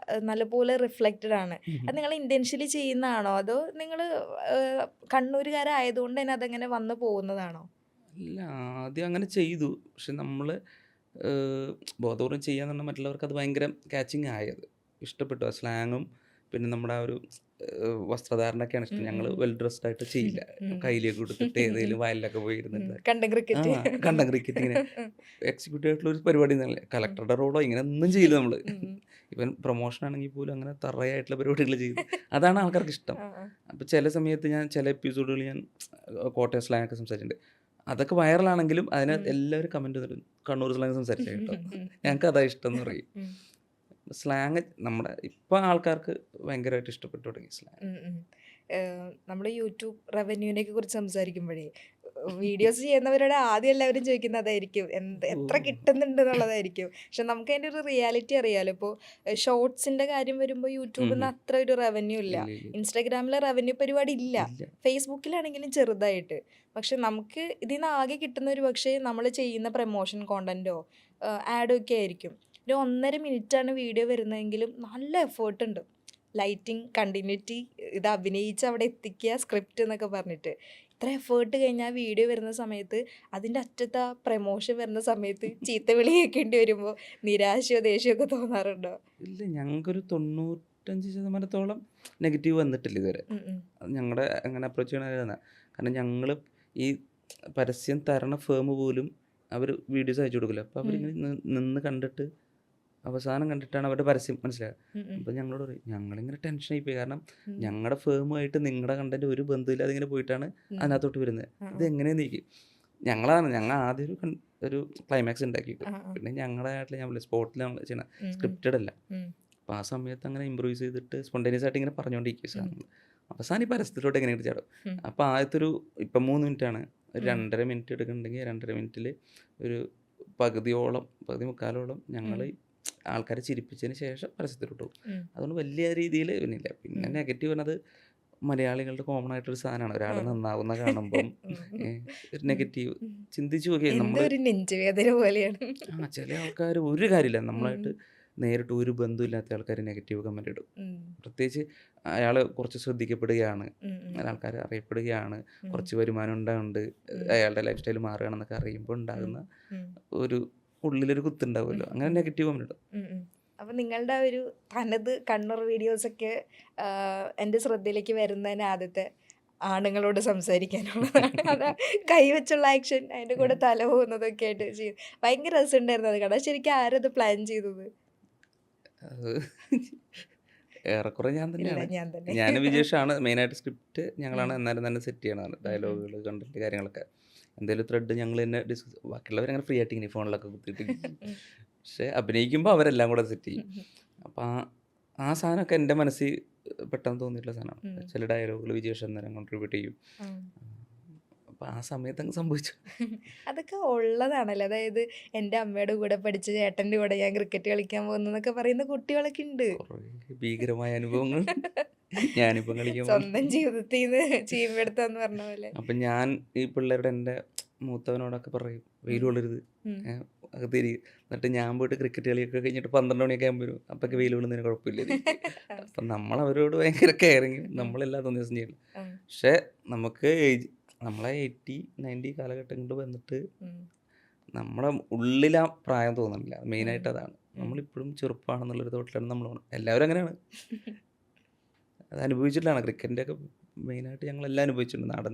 നല്ലപോലെ റിഫ്ലക്റ്റഡ് ആണ്. അത് നിങ്ങൾ ഇൻറ്റൻഷ്യലി ചെയ്യുന്നതാണോ അതോ നിങ്ങൾ കണ്ണൂരുകാരായതുകൊണ്ട് തന്നെ അതങ്ങനെ വന്നു പോകുന്നതാണോ? ഇല്ല, ആദ്യം അങ്ങനെ ചെയ്തു. പക്ഷെ നമ്മൾ ബോധപൂർവ്വം ചെയ്യാന്ന് പറഞ്ഞാൽ മറ്റുള്ളവർക്ക് അത് ഭയങ്കര ക്യാച്ചിങ് ആയത്, ഇഷ്ടപ്പെട്ടു ആ സ്ലാങ്ങും പിന്നെ നമ്മുടെ ആ ഒരു വസ്ത്രധാരണമൊക്കെയാണ് ഇഷ്ടം. ഞങ്ങൾ വെൽ ഡ്രസ്ഡ് ആയിട്ട് ചെയ്യില്ല. കയ്യിലേക്ക് കൊടുത്തിട്ട് ഏതെങ്കിലും വയലിലൊക്കെ പോയി ഇരുന്നിട്ട് കണ്ടം ആ ക്രിക്കറ്റ്. കണ്ടം ക്രിക്കറ്റ് ഇങ്ങനെ എക്സിക്യൂട്ടീവ് ആയിട്ടുള്ള ഒരു പരിപാടി ഒന്നുമല്ല. കളക്ടറുടെ റോളോ ഇങ്ങനെ ഒന്നും ചെയ്യില്ല നമ്മൾ. ഇവൻ പ്രൊമോഷൻ ആണെങ്കിൽ പോലും അങ്ങനെ തറയായിട്ടുള്ള പരിപാടികൾ ചെയ്യും. അതാണ് ആൾക്കാർക്ക് ഇഷ്ടം. അപ്പോൾ ചില സമയത്ത് ഞാൻ ചില എപ്പിസോഡുകൾ ഞാൻ കോട്ടയം സ്ലാങ് ഒക്കെ സംസാരിച്ചിട്ടുണ്ട്. അതൊക്കെ വൈറലാണെങ്കിലും അതിനകത്ത് എല്ലാവരും കമൻറ്റ് തരും കണ്ണൂർ സ്ലാങ് സംസാരിച്ച കേട്ടോ, ഞങ്ങൾക്ക് അതാ ഇഷ്ടം എന്ന് പറയും. സ്ലാങ് നമ്മുടെ ഇപ്പം ആൾക്കാർക്ക് ഭയങ്കരമായിട്ട് ഇഷ്ടപ്പെട്ടു തുടങ്ങി സ്ലാങ്. നമ്മൾ യൂട്യൂബ് റവന്യൂവിനെ കുറിച്ച് സംസാരിക്കുമ്പോഴേ വീഡിയോസ് ചെയ്യുന്നവരോട് ആദ്യം എല്ലാവരും ചോദിക്കുന്നത് അതായിരിക്കും, എത്ര കിട്ടുന്നുണ്ട് എന്നുള്ളതായിരിക്കും. പക്ഷെ നമുക്ക് അതിൻ്റെ ഒരു റിയാലിറ്റി അറിയാലോ. ഇപ്പോൾ ഷോർട്സിൻ്റെ കാര്യം വരുമ്പോൾ യൂട്യൂബിൽ നിന്ന് അത്ര ഒരു റവന്യൂ ഇല്ല, ഇൻസ്റ്റാഗ്രാമിലെ റവന്യൂ പരിപാടി ഇല്ല, ഫേസ്ബുക്കിലാണെങ്കിലും ചെറുതായിട്ട്. പക്ഷെ നമുക്ക് ഇതിൽ നിന്ന് ആകെ കിട്ടുന്ന ഒരു പക്ഷേ നമ്മൾ ചെയ്യുന്ന പ്രമോഷൻ കോണ്ടൻറ്റോ ആഡോ ഒക്കെ ആയിരിക്കും. ഒരു 1.5 മിനിറ്റാണ് വീഡിയോ വരുന്നതെങ്കിലും നല്ല എഫേർട്ട് ഉണ്ട്. ലൈറ്റിംഗ്, കണ്ടിന്യൂറ്റി, ഇത് അഭിനയിച്ച് അവിടെ എത്തിക്കുക, സ്ക്രിപ്റ്റ് എന്നൊക്കെ പറഞ്ഞിട്ട് ഇത്ര എഫേർട്ട് കഴിഞ്ഞാൽ വീഡിയോ വരുന്ന സമയത്ത് അതിൻ്റെ അറ്റത്ത് ആ പ്രമോഷൻ വരുന്ന സമയത്ത് ചീത്ത വിളി കേൾക്കേണ്ടി വരുമ്പോൾ നിരാശയോ ദേഷ്യമൊക്കെ തോന്നാറുണ്ടോ? ഇല്ല, ഞങ്ങൾക്കൊരു 95% നെഗറ്റീവ് വന്നിട്ടില്ല ഇതുവരെ. ഞങ്ങളുടെ അങ്ങനെ അപ്രോച്ച് ചെയ്യണ കാരണം ഞങ്ങൾ ഈ പരസ്യം തരണ ഫേം പോലും അവർ വീഡിയോസ് അയച്ചു കൊടുക്കില്ല. അപ്പോൾ അവരിങ്ങനെ നിന്ന് കണ്ടിട്ട് അവസാനം കണ്ടിട്ടാണ് അവരുടെ പരസ്യം മനസ്സിലാക്കുക. അപ്പോൾ ഞങ്ങളോട് പറയും ഞങ്ങളിങ്ങനെ ടെൻഷനായി പോയി, കാരണം ഞങ്ങളുടെ ഫേമുമായിട്ട് നിങ്ങളുടെ കണ്ടന്റ് ഒരു ബന്ധമില്ലാതെ ഇങ്ങനെ പോയിട്ടാണ് അതിനകത്തോട്ട് വരുന്നത്. ഇത് എങ്ങനെയെന്ന് ചോദിക്കും. ഞങ്ങൾ ആദ്യം ഒരു ക്ലൈമാക്സ് ഉണ്ടാക്കിയിട്ട് പിന്നെ ഞങ്ങളുടെ നാട്ടിൽ ഞാൻ സ്പോട്ടിൽ നമ്മൾ ചെയ്യണം, സ്ക്രിപ്റ്റഡ് അല്ല. അപ്പോൾ ആ സമയത്ത് അങ്ങനെ ഇമ്പ്രൂവൈസ് ചെയ്തിട്ട് സ്പോണ്ടേനിയസ് ആയിട്ട് ഇങ്ങനെ പറഞ്ഞുകൊണ്ടിരിക്കും സാധനങ്ങൾ. അവസാനം ഈ പരസ്യത്തിലോട്ട് എങ്ങനെ ചാടും. അപ്പോൾ ആദ്യത്തെ ഇപ്പം 3 മിനിറ്റാണ്, ഒരു 2.5 മിനിറ്റ് എടുക്കുന്നുണ്ടെങ്കിൽ 2.5 മിനിറ്റിൽ ഒരു പകുതി മുക്കാലോളം ഞങ്ങൾ ആൾക്കാരെ ചിരിപ്പിച്ചതിന് ശേഷം പരസ്യത്തിലോട്ട് പോകും. അതുകൊണ്ട് വലിയ രീതിയിൽ പിന്നില്ല. പിന്നെ നെഗറ്റീവ് എന്നത് മലയാളികളുടെ കോമൺ ആയിട്ടൊരു സാധനമാണ്. ഒരാൾ നന്നാവുന്ന കാണുമ്പം ഒരു നെഗറ്റീവ് ചിന്തിച്ചു നോക്കിയാൽ നമ്മൾ ചില ആൾക്കാർ ഒരു കാര്യമില്ല, നമ്മളായിട്ട് നേരിട്ട് ഒരു ബന്ധമില്ലാത്ത ആൾക്കാർ നെഗറ്റീവ് കമൻ്റ് ഇടും. പ്രത്യേകിച്ച് അയാൾ കുറച്ച് ശ്രദ്ധിക്കപ്പെടുകയാണ്, ആൾക്കാർ അറിയപ്പെടുകയാണ്, കുറച്ച് വരുമാനം ഉണ്ടാകുന്നുണ്ട്, അയാളുടെ ലൈഫ് സ്റ്റൈൽ മാറുകയാണെന്നൊക്കെ അറിയുമ്പോൾ ഉണ്ടാകുന്ന ഒരു ഉള്ളിലൊരു കുത്തുണ്ടാവുമല്ലോ, അങ്ങനെ നെഗറ്റീവ് കമൻ്റ് ഇടും. അപ്പം നിങ്ങളുടെ ഒരു തനത് കണ്ണൂർ വീഡിയോസൊക്കെ എൻ്റെ ശ്രദ്ധയിലേക്ക് വരുന്നതിന് ആദ്യത്തെ ആണുങ്ങളോട് സംസാരിക്കാനുള്ളതാണ്. അതാ കൈവച്ചുള്ള ആക്ഷൻ, അതിൻ്റെ കൂടെ തല പോകുന്നതൊക്കെ ആയിട്ട് ചെയ്യും. ഭയങ്കര രസമുണ്ടായിരുന്നു അത് കാണാൻ. ശരിക്കും ആരത് പ്ലാൻ ചെയ്തത്? ഏറെക്കുറെ ഞാൻ തന്നെയാണ്. ഞാൻ വിജേഷാണ് മെയിനായിട്ട്. സ്ക്രിപ്റ്റ് ഞങ്ങളാണ് എന്നാലും തന്നെ സെറ്റ് ചെയ്യണതാണ്, ഡയലോഗുകൾ, കണ്ടന്റ്, കാര്യങ്ങളൊക്കെ. എന്തെങ്കിലും ത്രെഡ് ഞങ്ങൾ തന്നെ ഡിസ്കസ്, ബാക്കിയുള്ളവരങ്ങനെ ഫ്രീ ആയിട്ട് ഇങ്ങനെ ഫോണിലൊക്കെ കുത്തിയിട്ട്. പക്ഷേ അഭിനയിക്കുമ്പോൾ അവരെല്ലാം കൂടെ സെറ്റ് ചെയ്യും. അപ്പോൾ ആ സാധനമൊക്കെ എൻ്റെ മനസ്സിൽ പെട്ടെന്ന് തോന്നിയിട്ടുള്ള സാധനമാണ്. ചില ഡയലോഗുകൾ വിജേഷ് അന്നേരം കോൺട്രിബ്യൂട്ട് ചെയ്യും. അപ്പോൾ ആ സമയത്ത് അങ്ങ് സംഭവിച്ചു. അതൊക്കെ ഉള്ളതാണല്ലോ. അതായത് എൻ്റെ അമ്മയുടെ കൂടെ പഠിച്ച ചേട്ടൻ്റെ കൂടെ ഞാൻ ക്രിക്കറ്റ് കളിക്കാൻ പോകുന്നു എന്നൊക്കെ പറയുന്ന കുട്ടികളൊക്കെ ഉണ്ട്. കുറേ ഭീകരമായ അനുഭവങ്ങൾ ഞാനിപ്പം കളിക്കാൻ സ്വന്തം ജീവിതത്തിൽ നിന്ന് ചെയ്യുമ്പോഴത്താന്ന് പറഞ്ഞ പോലെ. അപ്പം ഞാൻ ഈ പിള്ളേരുടെ എൻ്റെ മൂത്തവനോടൊക്കെ പറയും വെയിൽ കൊള്ളരുത്, അകത്തേരി. എന്നിട്ട് ഞാൻ പോയിട്ട് ക്രിക്കറ്റ് കളിയൊക്കെ കഴിഞ്ഞിട്ട് 12 മണിയൊക്കെ ആകുമ്പോൾ വരും. അപ്പൊക്കെ വെയിൽ കൊള്ളുന്നതിന് കുഴപ്പമില്ല. അപ്പം നമ്മൾ അവരോട് ഭയങ്കര കെയറിങ്ങും, നമ്മളെല്ലാ ദിവസം ചെയ്യണം. പക്ഷെ നമുക്ക് നമ്മളെ 80, 90 കാലഘട്ടങ്ങളിൽ വന്നിട്ട് നമ്മുടെ ഉള്ളിൽ ആ പ്രായം തോന്നുന്നില്ല. മെയിനായിട്ട് അതാണ്. നമ്മളിപ്പോഴും ചെറുപ്പമാണെന്നുള്ളൊരു തോട്ടിലാണ് നമ്മൾ പോകണം. എല്ലാവരും അങ്ങനെയാണ്, അത് അനുഭവിച്ചിട്ടാണ്. ക്രിക്കറ്റിൻ്റെ ഒക്കെ മെയിനായിട്ട് ഞങ്ങളെല്ലാം അനുഭവിച്ചിട്ടുണ്ട്.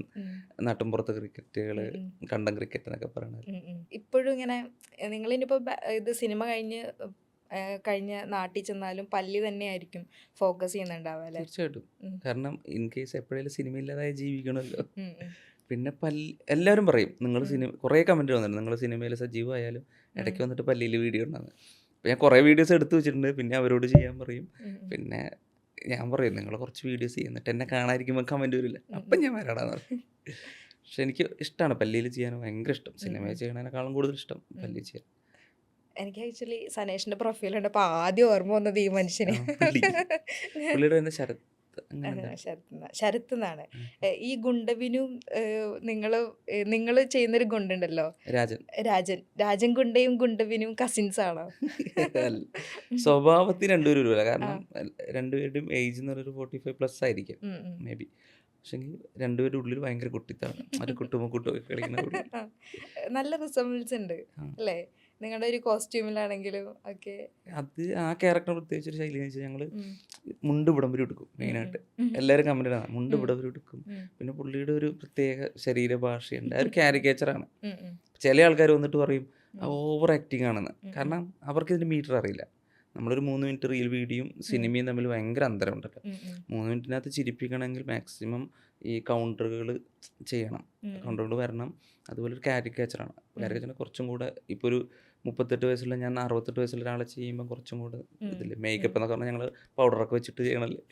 നാട്ടിൻപുറത്ത് ക്രിക്കറ്റുകൾ, കണ്ടം ക്രിക്കറ്റ് എന്നൊക്കെ പറയുന്നത്. ഇപ്പോഴും ഇങ്ങനെ നിങ്ങളിനിപ്പോൾ ഇത് സിനിമ കഴിഞ്ഞ നാട്ടിൽ ചെന്നാലും പല്ലി തന്നെയായിരിക്കും ഫോക്കസ് ചെയ്യുന്നുണ്ടാവുക അല്ലേ? തീർച്ചയായിട്ടും. കാരണം ഇൻ കേസ് എപ്പോഴേലും സിനിമ ഇല്ലാതായി ജീവിക്കണമല്ലോ. പിന്നെ എല്ലാവരും പറയും നിങ്ങൾ കുറേ കമൻറ്റ് വന്നിട്ടുണ്ട്, നിങ്ങൾ സിനിമയിൽ സജീവമായാലും ഇടയ്ക്ക് വന്നിട്ട് പല്ലിയിൽ വീഡിയോ ഉണ്ടാകുന്നത്. അപ്പോൾ ഞാൻ കുറേ വീഡിയോസ് എടുത്ത് വെച്ചിട്ടുണ്ട്. പിന്നെ അവരോട് ചെയ്യാൻ പറയും. പിന്നെ ഞാൻ പറയും നിങ്ങൾ കുറച്ച് വീഡിയോസ് ചെയ്യുന്നിട്ട് എന്നെ കാണാതിരിക്കുമ്പോൾ കമൻറ്റ് വരില്ല, അപ്പം ഞാൻ വരാടാന്ന് പറയും. പക്ഷെ എനിക്ക് ഇഷ്ടമാണ് പല്ലിയിൽ ചെയ്യാൻ, ഭയങ്കര ഇഷ്ടം. സിനിമ ചെയ്യണതിനേക്കാളും കൂടുതൽ ഇഷ്ടം പല്ലിയിൽ ചെയ്യാൻ. എനിക്ക് ആക്ച്വലി സനേഷിന്റെ പ്രൊഫൈൽ കണ്ടപ്പോൾ ആദ്യം ഓർമ്മ വന്നത് ഈ മനുഷ്യനെ. പുള്ളിയുടെ തന്നെ ശരത്ത് എന്നാണ്. ഈ ഗുണ്ടവിനും നിങ്ങൾ ചെയ്യുന്നൊരു ഗുണ്ടുണ്ടല്ലോ, രാജൻ ഗുണ്ടയും ഗുണ്ടവിനും കസിൻസ് ആണോ? സ്വഭാവത്തിൽ രണ്ടുപേരും ഒരുപോലെ. കാരണം രണ്ടുപേരുടെയും ഏജ് എന്ന് പറയുന്നത് 45+ ആയിരിക്കും മേ ബി. പക്ഷെ രണ്ടുപേരുടെ ഉള്ളിൽ ഭയങ്കര കുട്ടിത്താണ്. അത് കുട്ടുമൊക്കെ കളിക്കുന്ന നല്ല റിസംബ്ലൻസ് ഉണ്ട് അല്ലേ? നിങ്ങളുടെ ഒരു കോസ്റ്റ്യൂമിലാണെങ്കിലും ഒക്കെ? അത് ആ ക്യാരക്ടർ പ്രത്യേകിച്ച് ഒരു ശൈലി എന്ന് വെച്ചാൽ ഞങ്ങൾ ഉം. മുണ്ട് ഇവിടം വരെ എടുക്കും ഉം, ഉം. മെയിനായിട്ട്. ഉം. എല്ലാവരും കമന്റ് ഇടാം മുണ്ട് ഉം. ഇവിടം വരെ എടുക്കും. ഉം. പിന്നെ പുള്ളിയുടെ ഒരു പ്രത്യേക ശരീരഭാഷയുണ്ട്. ആ ഒരു കാരിക്കേച്ചറാണ്. ഉം, ഉം. ചില ആൾക്കാർ വന്നിട്ട് പറയും ഉം. ഓവർ ആക്ടിങ് ആണെന്ന്. ഉം, ഉം. കാരണം അവർക്ക് ഇതിൻ്റെ മീറ്റർ അറിയില്ല. നമ്മളൊരു 3 മിനിറ്റ് റീൽ വീഡിയോയും സിനിമയും തമ്മിൽ ഭയങ്കര അന്തരമുണ്ടല്ലോ. ഉം, ഉം. 3 മിനിറ്റിനകത്ത് ചിരിപ്പിക്കണമെങ്കിൽ മാക്സിമം ഈ കൗണ്ടറുകൾ ചെയ്യണം. ഉം, ഉം. കൗണ്ടറുകൾ വരണം. അതുപോലെ ഒരു കാരിക്കേച്ചറാണ്. കാരിക്കേച്ചറിന് കുറച്ചും കൂടെ ഇപ്പോൾ ഒരു 38 വയസ്സുള്ള ഞാൻ 68 വയസ്സുള്ള ഒരാളെ ചെയ്യുമ്പോൾ കുറച്ചും കൂടെ ഇതില്ലേ മേക്കപ്പ് എന്നൊക്കെ പറഞ്ഞാൽ ഞങ്ങൾ പൗഡറൊക്കെ വെച്ചിട്ട് ചെയ്യണമല്ലേ.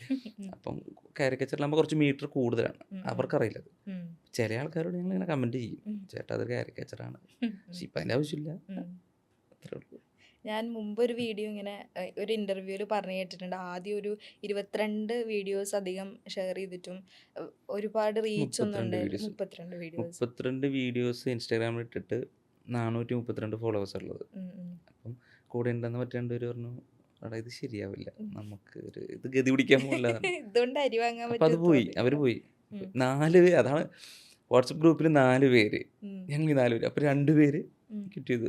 അപ്പം കാരിക്കേച്ചറിലാകുമ്പോൾ കുറച്ച് മീറ്റർ കൂടുതലാണ്. അവർക്കറിയില്ല അത്. ഉം. ചില ആൾക്കാരോട് ഞങ്ങൾ ഇങ്ങനെ കമൻറ്റ് ചെയ്യും, ഉം. ചേട്ടാ അതൊരു കാരിക്കേച്ചറാണ്. ഉം. പക്ഷെ ഇപ്പം അതിൻ്റെ ആവശ്യമില്ല. ഉം. അത്രേ ഉള്ളൂ. ഞാൻ മുമ്പ് ഒരു വീഡിയോ ഇങ്ങനെ ഒരു ഇൻ്റർവ്യൂവിൽ പറഞ്ഞു കേട്ടിട്ടുണ്ട്. ആദ്യം ഒരു 22 വീഡിയോസ് അധികം ഷെയർ ചെയ്തിട്ടും ഒരുപാട് റീച്ച് ഒന്നും 32 ഉണ്ടായില്ല. Videos 32 videos. 32 വീഡിയോസ് ഇൻസ്റ്റാഗ്രാമിൽ ഇട്ടിട്ട് 432 ഫോളോവേഴ്സ് ഉള്ളത്. അപ്പം കൂടെ ഉണ്ടെന്ന് മറ്റേ രണ്ടുപേര് പറഞ്ഞു, എടാ ഇത് ശരിയാവില്ല, നമുക്ക് ഇത് ഗതി പിടിക്കാൻ പോകില്ല. ഇതുകൊണ്ട് അരി വാങ്ങാൻ അപ്പം അത് പോയി, അവർ പോയി. 4 പേര്, അതാണ് വാട്സപ്പ് ഗ്രൂപ്പിൽ 4 പേര്, ഞങ്ങൾ 4 പേര്. അപ്പോൾ 2 പേര് കിട്ടിയത്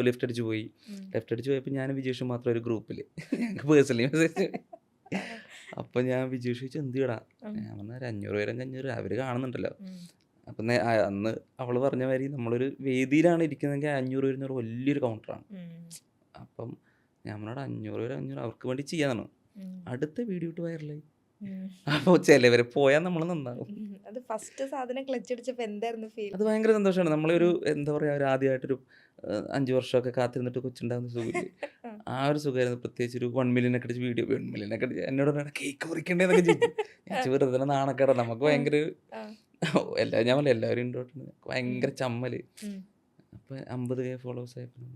ലെഫ്റ്റ് അടിച്ച് പോയി. ലെഫ്റ്റ് അടിച്ച് പോയപ്പോൾ ഞാൻ വിജേഷും മാത്രം ഒരു ഗ്രൂപ്പിൽ ഞങ്ങൾക്ക് പേഴ്സണലി മെസ്സേജ്. അപ്പം ഞാൻ വിജേഷ് ചോദിച്ചു എന്ത് ചെയ്യടാ, ഞാൻ പറഞ്ഞാൽ 500 പേരും 500 അവർ കാണുന്നുണ്ടല്ലോ. അപ്പം അന്ന് അവൾ പറഞ്ഞ മാതിരി നമ്മളൊരു വേദിയിലാണ് ഇരിക്കുന്നതെങ്കിൽ 500 500 വലിയൊരു കൗണ്ടറാണ്. അപ്പം ഞാൻ പറഞ്ഞാൽ 500 500 അവർക്ക് വേണ്ടി ചെയ്യാന്നാണ്. അടുത്ത വീഡിയോ ഇട്ട് വൈറലായി. അപ്പോൾ ചിലവരെ പോയാൽ നമ്മൾ നന്നാകും. അത് ഫസ്റ്റ് സാധനം ക്ലച്ച് അടിച്ചപ്പോൾ എന്തായിരുന്നു ഫീൽ? അത് ഭയങ്കര സന്തോഷമാണ്. നമ്മളൊരു എന്താ പറയുക, ഒരു ആദ്യമായിട്ടൊരു 5 വർഷമൊക്കെ കാത്തിരുന്നിട്ട് കൊച്ചുണ്ടാകുന്ന സുഖമില്ലേ, ആ ഒരു സുഖമായിരുന്നു. പ്രത്യേകിച്ച് ഒരു 1 മില്യൺ ഒക്കെ അടിച്ച് വീഡിയോ 1 മില്യൺ ഒക്കെ അടിച്ച് എന്നോട് കേക്ക് മുറിക്കണ്ടേന്നൊക്കെ ചോദിച്ചു. ഞാൻ വെറുതെ നാണക്കേടാ, നമുക്ക് ഭയങ്കര ഞാൻ പറഞ്ഞില്ല എല്ലാവരും ഇൻട്രോട്ടുണ്ട്, ഭയങ്കര ചമ്മൽ. അപ്പം 50K ഫോളോവേഴ്സ് ആയപ്പോൾ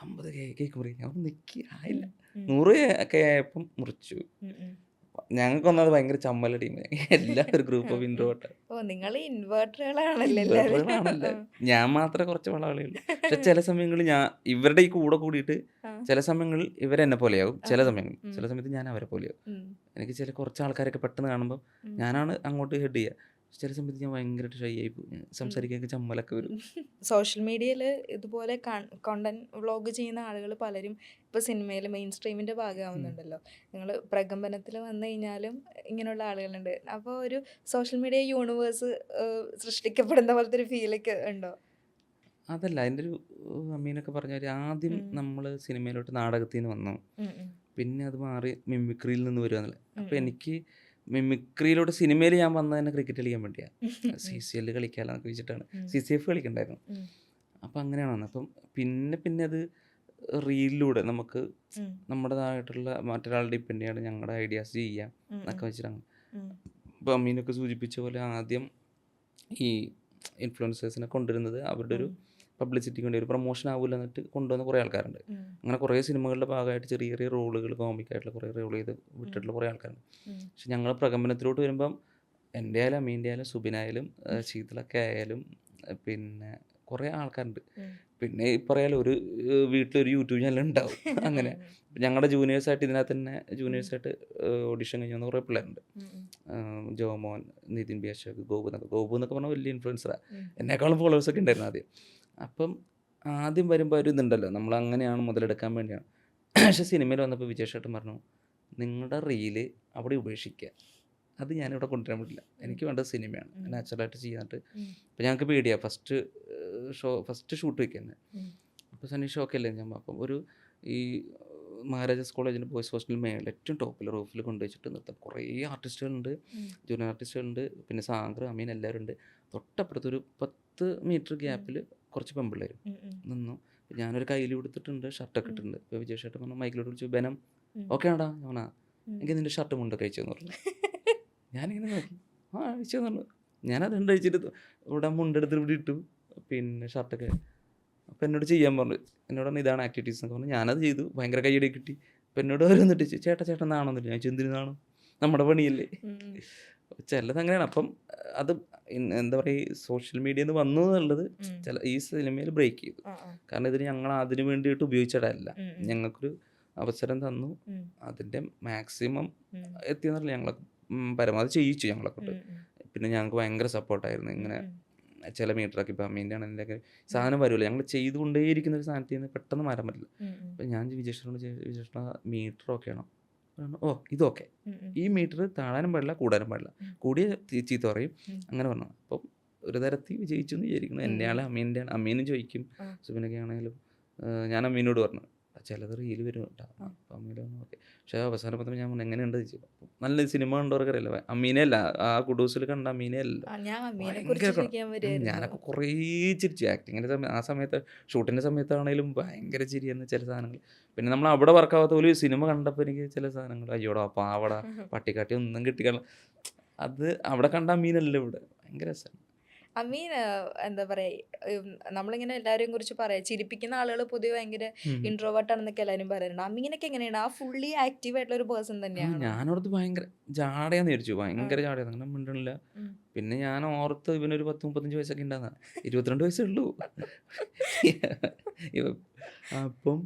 50K കേക്ക് മുറിക്കും. ഞാൻ നിൽക്കി ആയില്ല. 100K ആയപ്പം മുറിച്ചു. ഞങ്ങൾക്കൊന്നത് ഭയങ്കര ചമ്മല ടീം, എല്ലാവരും ഗ്രൂപ്പ് ഓഫ് ഇൻട്രോവേർട്ട്. ഇൻവേർട്ടറുകളാണല്ലോ. ഞാൻ മാത്രമേ കുറച്ച് വളകളിയുള്ളൂ. പക്ഷെ ചില സമയങ്ങളിൽ ഞാൻ ഇവരുടെ ഈ കൂടെ കൂടിയിട്ട് ചില സമയങ്ങളിൽ ഇവരെന്നെ പോലെയാകും, ചില സമയത്ത് ഞാൻ അവരെ പോലെയാകും. എനിക്ക് ചില കുറച്ച് ആൾക്കാരൊക്കെ പെട്ടെന്ന് കാണുമ്പോൾ ഞാനാണ് അങ്ങോട്ട് ഹെഡ് ചെയ്യുക. ചില സമയത്ത് ഞാൻ ഭയങ്കരമായിട്ട് ഷൈ ആയി പോകും, സംസാരിക്കാൻ ചമ്മലൊക്കെ വരും. സോഷ്യൽ മീഡിയയിൽ ഇതുപോലെ കോണ്ടന്റ് വ്ളോഗ് ചെയ്യുന്ന ആളുകൾ പലരും ഇപ്പോൾ സിനിമയിൽ മെയിൻ സ്ട്രീമിൻ്റെ ഭാഗമാവുന്നുണ്ടല്ലോ. നിങ്ങൾ പ്രകമ്പനത്തിൽ വന്നു കഴിഞ്ഞാലും ഇങ്ങനെയുള്ള ആളുകളുണ്ട്. അപ്പോൾ ഒരു സോഷ്യൽ മീഡിയ യൂണിവേഴ്സ് സൃഷ്ടിക്കപ്പെടുന്ന പോലത്തെ ഒരു ഫീലൊക്കെ ഉണ്ടോ? അതല്ല, അതിൻ്റെ ഒരു അമ്മീനൊക്കെ പറഞ്ഞാൽ ആദ്യം നമ്മൾ സിനിമയിലോട്ട് നാടകത്തിൽ നിന്ന് വന്നു, പിന്നെ അത് മാറി മിമിക്രിയിൽ നിന്ന് വരിക എന്നുള്ളത്. അപ്പോൾ എനിക്ക് മിമിക്രിയിലോട്ട് സിനിമയിൽ ഞാൻ വന്നത് തന്നെ ക്രിക്കറ്റ് കളിക്കാൻ വേണ്ടിയാണ്. CCL കളിക്കാമെന്നൊക്കെ വെച്ചിട്ടാണ്. CCF കളിക്കണ്ടായിരുന്നു. അപ്പം അങ്ങനെയാണ് വന്നത്. അപ്പം പിന്നെ അത് റീലിലൂടെ നമുക്ക് നമ്മുടേതായിട്ടുള്ള മറ്റൊരാളുടെ ഡിപ്പെൻഡ് ചെയ്യാണ്ട് ഞങ്ങളുടെ ഐഡിയാസ് ചെയ്യാം എന്നൊക്കെ വെച്ചിട്ടാണ്. അപ്പോൾ അമ്മീനൊക്കെ സൂചിപ്പിച്ച പോലെ ആദ്യം ഈ ഇൻഫ്ലുവൻസേഴ്സിനെ കൊണ്ടുവരുന്നത് അവരുടെ ഒരു പബ്ലിസിറ്റിക്ക് വേണ്ടി, ഒരു പ്രൊമോഷൻ ആവില്ല എന്നിട്ട് കൊണ്ടുവന്ന കുറേ ആൾക്കാരുണ്ട്. അങ്ങനെ കുറേ സിനിമകളുടെ ഭാഗമായിട്ട് ചെറിയ ചെറിയ റോളുകൾ, കോമിക്കായിട്ടുള്ള കുറേ റോൾ ചെയ്ത് വിട്ടിട്ടുള്ള കുറേ ആൾക്കാരുണ്ട്. പക്ഷെ ഞങ്ങൾ പ്രകമ്പനത്തിലോട്ട് വരുമ്പം എൻ്റെ ആയാലും അമ്മീൻ്റെ ആയാലും സുബിനായാലും ശീതളൊക്കെ ആയാലും പിന്നെ കുറേ ആൾക്കാരുണ്ട്. പിന്നെ ഈ പറയാലോ ഒരു വീട്ടിലൊരു യൂട്യൂബ് ചാനൽ ഉണ്ടാവും. അങ്ങനെ ഞങ്ങളുടെ ജൂനിയേഴ്സായിട്ട് ഇതിനകത്ത് തന്നെ ജൂനിയേഴ്സായിട്ട് ഓഡിഷൻ കഴിഞ്ഞ് വന്ന കുറേ പിള്ളേരുണ്ട്. ജോമോൻ, നിതിൻ ബി അശോക്, ഗോപു എന്നൊക്കെ പറഞ്ഞാൽ വലിയ ഇൻഫ്ലുവൻസറാണ്. എന്നെക്കാളും ഫോളോവേഴ്സൊക്കെ ഉണ്ടായിരുന്നു ആദ്യം. അപ്പം ആദ്യം വരുമ്പോൾ ഒരു ഇതുണ്ടല്ലോ, നമ്മൾ അങ്ങനെയാണ് മുതലെടുക്കാൻ വേണ്ടിയാണ്. പക്ഷേ സിനിമയിൽ വന്നപ്പോൾ വിജേഷേട്ടൻ പറഞ്ഞു, നിങ്ങളുടെ റീല് അവിടെ ഉപേക്ഷിക്കുക, അത് ഞാനിവിടെ കൊണ്ടുവരാൻ പറ്റില്ല, എനിക്ക് വേണ്ടത് സിനിമയാണ്, നാച്ചുറലായിട്ട് ചെയ്യാനായിട്ട്. അപ്പോൾ ഞങ്ങൾക്ക് പേടിയാണ് ഫസ്റ്റ് ഷൂട്ട് വയ്ക്കുന്നത്. അപ്പോൾ സണ്ണി ഷോക്കല്ലേ ഞാൻ. അപ്പം ഒരു ഈ മഹാരാജാസ് കോളേജിൻ്റെ ബോയ്സ് ഹോസ്റ്റലിൽ മേളിൽ ഏറ്റവും ടോപ്പിൽ റൂഫിൽ കൊണ്ടുവച്ചിട്ട് നിർത്താം. കുറേ ആർട്ടിസ്റ്റുകളുണ്ട്, ജൂനിയർ ആർട്ടിസ്റ്റുകളുണ്ട്, പിന്നെ സാഗർ, അമീൻ എല്ലാവരും ഉണ്ട്. തൊട്ടപ്പുറത്തൊരു 10 മീറ്റർ ഗ്യാപ്പിൽ കുറച്ച് പെമ്പിള്ളേരും നിന്നു. ഞാനൊരു കയ്യിൽ കൊടുത്തിട്ടുണ്ട്, ഷർട്ടൊക്കെ ഇട്ടിട്ടുണ്ട്. ഇപ്പോൾ വിജയ് ഷർട്ട് പറഞ്ഞു, മൈക്കിലോട്ട് വിളിച്ചു, ബനം ഓക്കെ ആണോടാ? ഞാനാ എനിക്ക് നിൻ്റെ ഷർട്ട് മുണ്ടൊക്കെ അയച്ചെന്ന് പറഞ്ഞു. ഞാനിങ്ങനെ നോക്കി, അയച്ചെന്ന് പറഞ്ഞു. ഞാനത് അഴിച്ചിട്ട് ഇവിടെ മുണ്ടെടുത്ത് ഇവിടെ ഇട്ടു, പിന്നെ ഷർട്ടൊക്കെ. അപ്പോൾ എന്നോട് ചെയ്യാൻ പറഞ്ഞു. എന്നോട് പറഞ്ഞു ഇതാണ് ആക്ടിവിറ്റീസ് എന്നൊക്കെ പറഞ്ഞു. ഞാനത് ചെയ്തു, ഭയങ്കര കൈയ്യടി കിട്ടി. അപ്പോൾ എന്നോട് വന്നിട്ട് ചേട്ടൻ നാണൊന്നുമില്ല. ഞാൻ ചെന്തിന് നാണോ, നമ്മുടെ പണിയല്ലേ. ചിലത് അങ്ങനെയാണ്. അപ്പം അത് എന്താ പറയുക, സോഷ്യൽ മീഡിയയിൽ നിന്ന് വന്നു എന്നുള്ളത് ഈ സിനിമയിൽ ബ്രേക്ക് ചെയ്തു. കാരണം ഇതിന് ഞങ്ങൾ അതിന് വേണ്ടിയിട്ട് ഉപയോഗിച്ചിടല്ല, ഞങ്ങൾക്കൊരു അവസരം തന്നു, അതിൻ്റെ മാക്സിമം എത്തിയെന്നല്ല, ഞങ്ങളെ പരമാവധി ചെയ്യിച്ചു ഞങ്ങളെ കൊണ്ട്. പിന്നെ ഞങ്ങൾക്ക് ഭയങ്കര സപ്പോർട്ടായിരുന്നു. ഇങ്ങനെ ചില മീറ്ററൊക്കെ ഇപ്പോൾ അമ്മീൻ്റെ ആണെങ്കിലൊക്കെ സാധനം വരുമല്ലോ, ഞങ്ങൾ ചെയ്തുകൊണ്ടേയിരിക്കുന്ന ഒരു സാധനത്തിൽ നിന്ന് പെട്ടെന്ന് മാറാൻ പറ്റില്ല. അപ്പം ഞാൻ വിജേഷിനോട് വിജേഷണ മീറ്റർ ആണോ? ഓ ഇതൊക്കെ ഈ മീറ്റർ താഴാനും പാടില്ല കൂടാനും പാടില്ല, കൂടിയ ചീത്ത പറയും അങ്ങനെ പറഞ്ഞു. അപ്പം ഒരു തരത്തിൽ വിജയിച്ചു എന്ന് വിചാരിക്കുന്നു. എൻ്റെ ആൾ അമ്മീനും ചോദിക്കും. സുബിനൊക്കെ ആണെങ്കിലും ഞാൻ അമ്മീനോട് പറഞ്ഞു ചിലത് റീല് വരും കേട്ടോ, അപ്പം അമ്മീനെ വന്നു ഓക്കെ. പക്ഷേ അവസാനം പറ്റുമ്പോൾ ഞാൻ പറഞ്ഞു എങ്ങനെയുണ്ട് ചോദിച്ചു. നല്ല സിനിമ കണ്ടവർക്കറിയില്ല, അമ്മീനെ അല്ല ആ കുഡൂസിൽ കണ്ട അമ്മീനെ അല്ല. ഞാനൊക്കെ കുറേ ചിരിച്ചു ആക്ടിങ്ങിൻ്റെ ആ സമയത്ത്, ഷൂട്ടിൻ്റെ സമയത്താണെങ്കിലും ഭയങ്കര ചിരിയെന്ന് ചില സാധനങ്ങൾ. പിന്നെ നമ്മൾ അവിടെ വർക്കാവാത്ത പോലെ സിനിമ കണ്ടപ്പോൾ എനിക്ക് ചില സാധനങ്ങൾ അയ്യോടാ പാവട പട്ടിക്കാട്ടി ഒന്നും കിട്ടിക്കാണ, അത് അവിടെ കണ്ട അമ്മീനല്ല ഇവിടെ. ഭയങ്കര രസമാണ്. അമീൻ എന്താ പറയുക, നമ്മളിങ്ങനെ എല്ലാവരെയും കുറിച്ച് പറയാം, ചിരിപ്പിക്കുന്ന ആളുകൾ പൊതുവെ ഭയങ്കര ഇൻട്രോവേർട്ട് ആണെന്നൊക്കെ എല്ലാവരും പറയാറുണ്ട്. അമീനൊക്കെ എങ്ങനെയാണ്? ആ ഫുള്ളി ആക്റ്റീവ് ആയിട്ടുള്ള ഒരു പേഴ്സൺ തന്നെയാണ്. ഞാനോർത്ത് ഭയങ്കര ജാടയാന്ന് വിചാരിച്ചു, ഭയങ്കര ജാടയാണ്, അങ്ങനെ മിണ്ടണില്ല. പിന്നെ ഞാൻ ഓർത്ത് ഇവനൊരു 10-35 വയസ്സൊക്കെ ഉണ്ടാകുന്ന, 22 വയസ്സേ ഉള്ളൂ. അപ്പം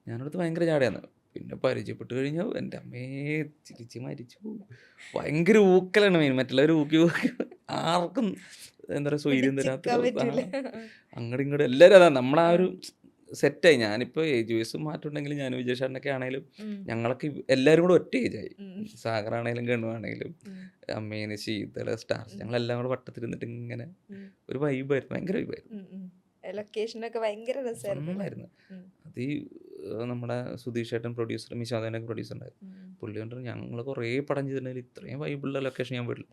ഞാനോർത്ത് ഭയങ്കര ജാടയാണ്. പിന്നെ പരിചയപ്പെട്ട് കഴിഞ്ഞാൽ എൻ്റെ അമ്മയെ ചിരിച്ച് മരിച്ചു. ഭയങ്കര ഊക്കലാണ് മെയിൻ, മറ്റുള്ളവർ ഊക്കി ആർക്കും എന്താ പറയുക സ്വൈര്യം തരാത്ത അങ്ങോട്ടും ഇങ്ങോട്ടും എല്ലാവരും അതാ നമ്മളാ ഒരു സെറ്റായി. ഞാനിപ്പോൾ ഏജ് വയസ്സും മാറ്റമുണ്ടെങ്കിലും ഞാനും വിജയശാനൊക്കെ ആണെങ്കിലും ഞങ്ങളൊക്കെ എല്ലാവരും കൂടെ ഒറ്റ ഏജായി. സാഗറാണേലും ഗണുവാണെങ്കിലും അമ്മേനെ ശീതള സ്റ്റാർസ് ഞങ്ങളെല്ലാം കൂടെ വട്ടത്തിരുന്നിട്ട് ഇങ്ങനെ ഒരു വൈബായിരുന്നു, ഭയങ്കര വൈബായിരുന്നു. ലൊക്കേഷനൊക്കെ ഭയങ്കര രസമായിരുന്നു. അത് ഈ നമ്മുടെ സുധീഷ് ചേട്ടൻ പ്രൊഡ്യൂസർ, മിശാദനൊക്കെ പ്രൊഡ്യൂസർ ഉണ്ടായിരുന്നു. പുള്ളി കൊണ്ട് ഞങ്ങൾ കുറേ പടം ചെയ്തിട്ടുണ്ടെങ്കിൽ ഇത്രയും വൈബുള്ള ലൊക്കേഷൻ ഞാൻ പോയിട്ടില്ല.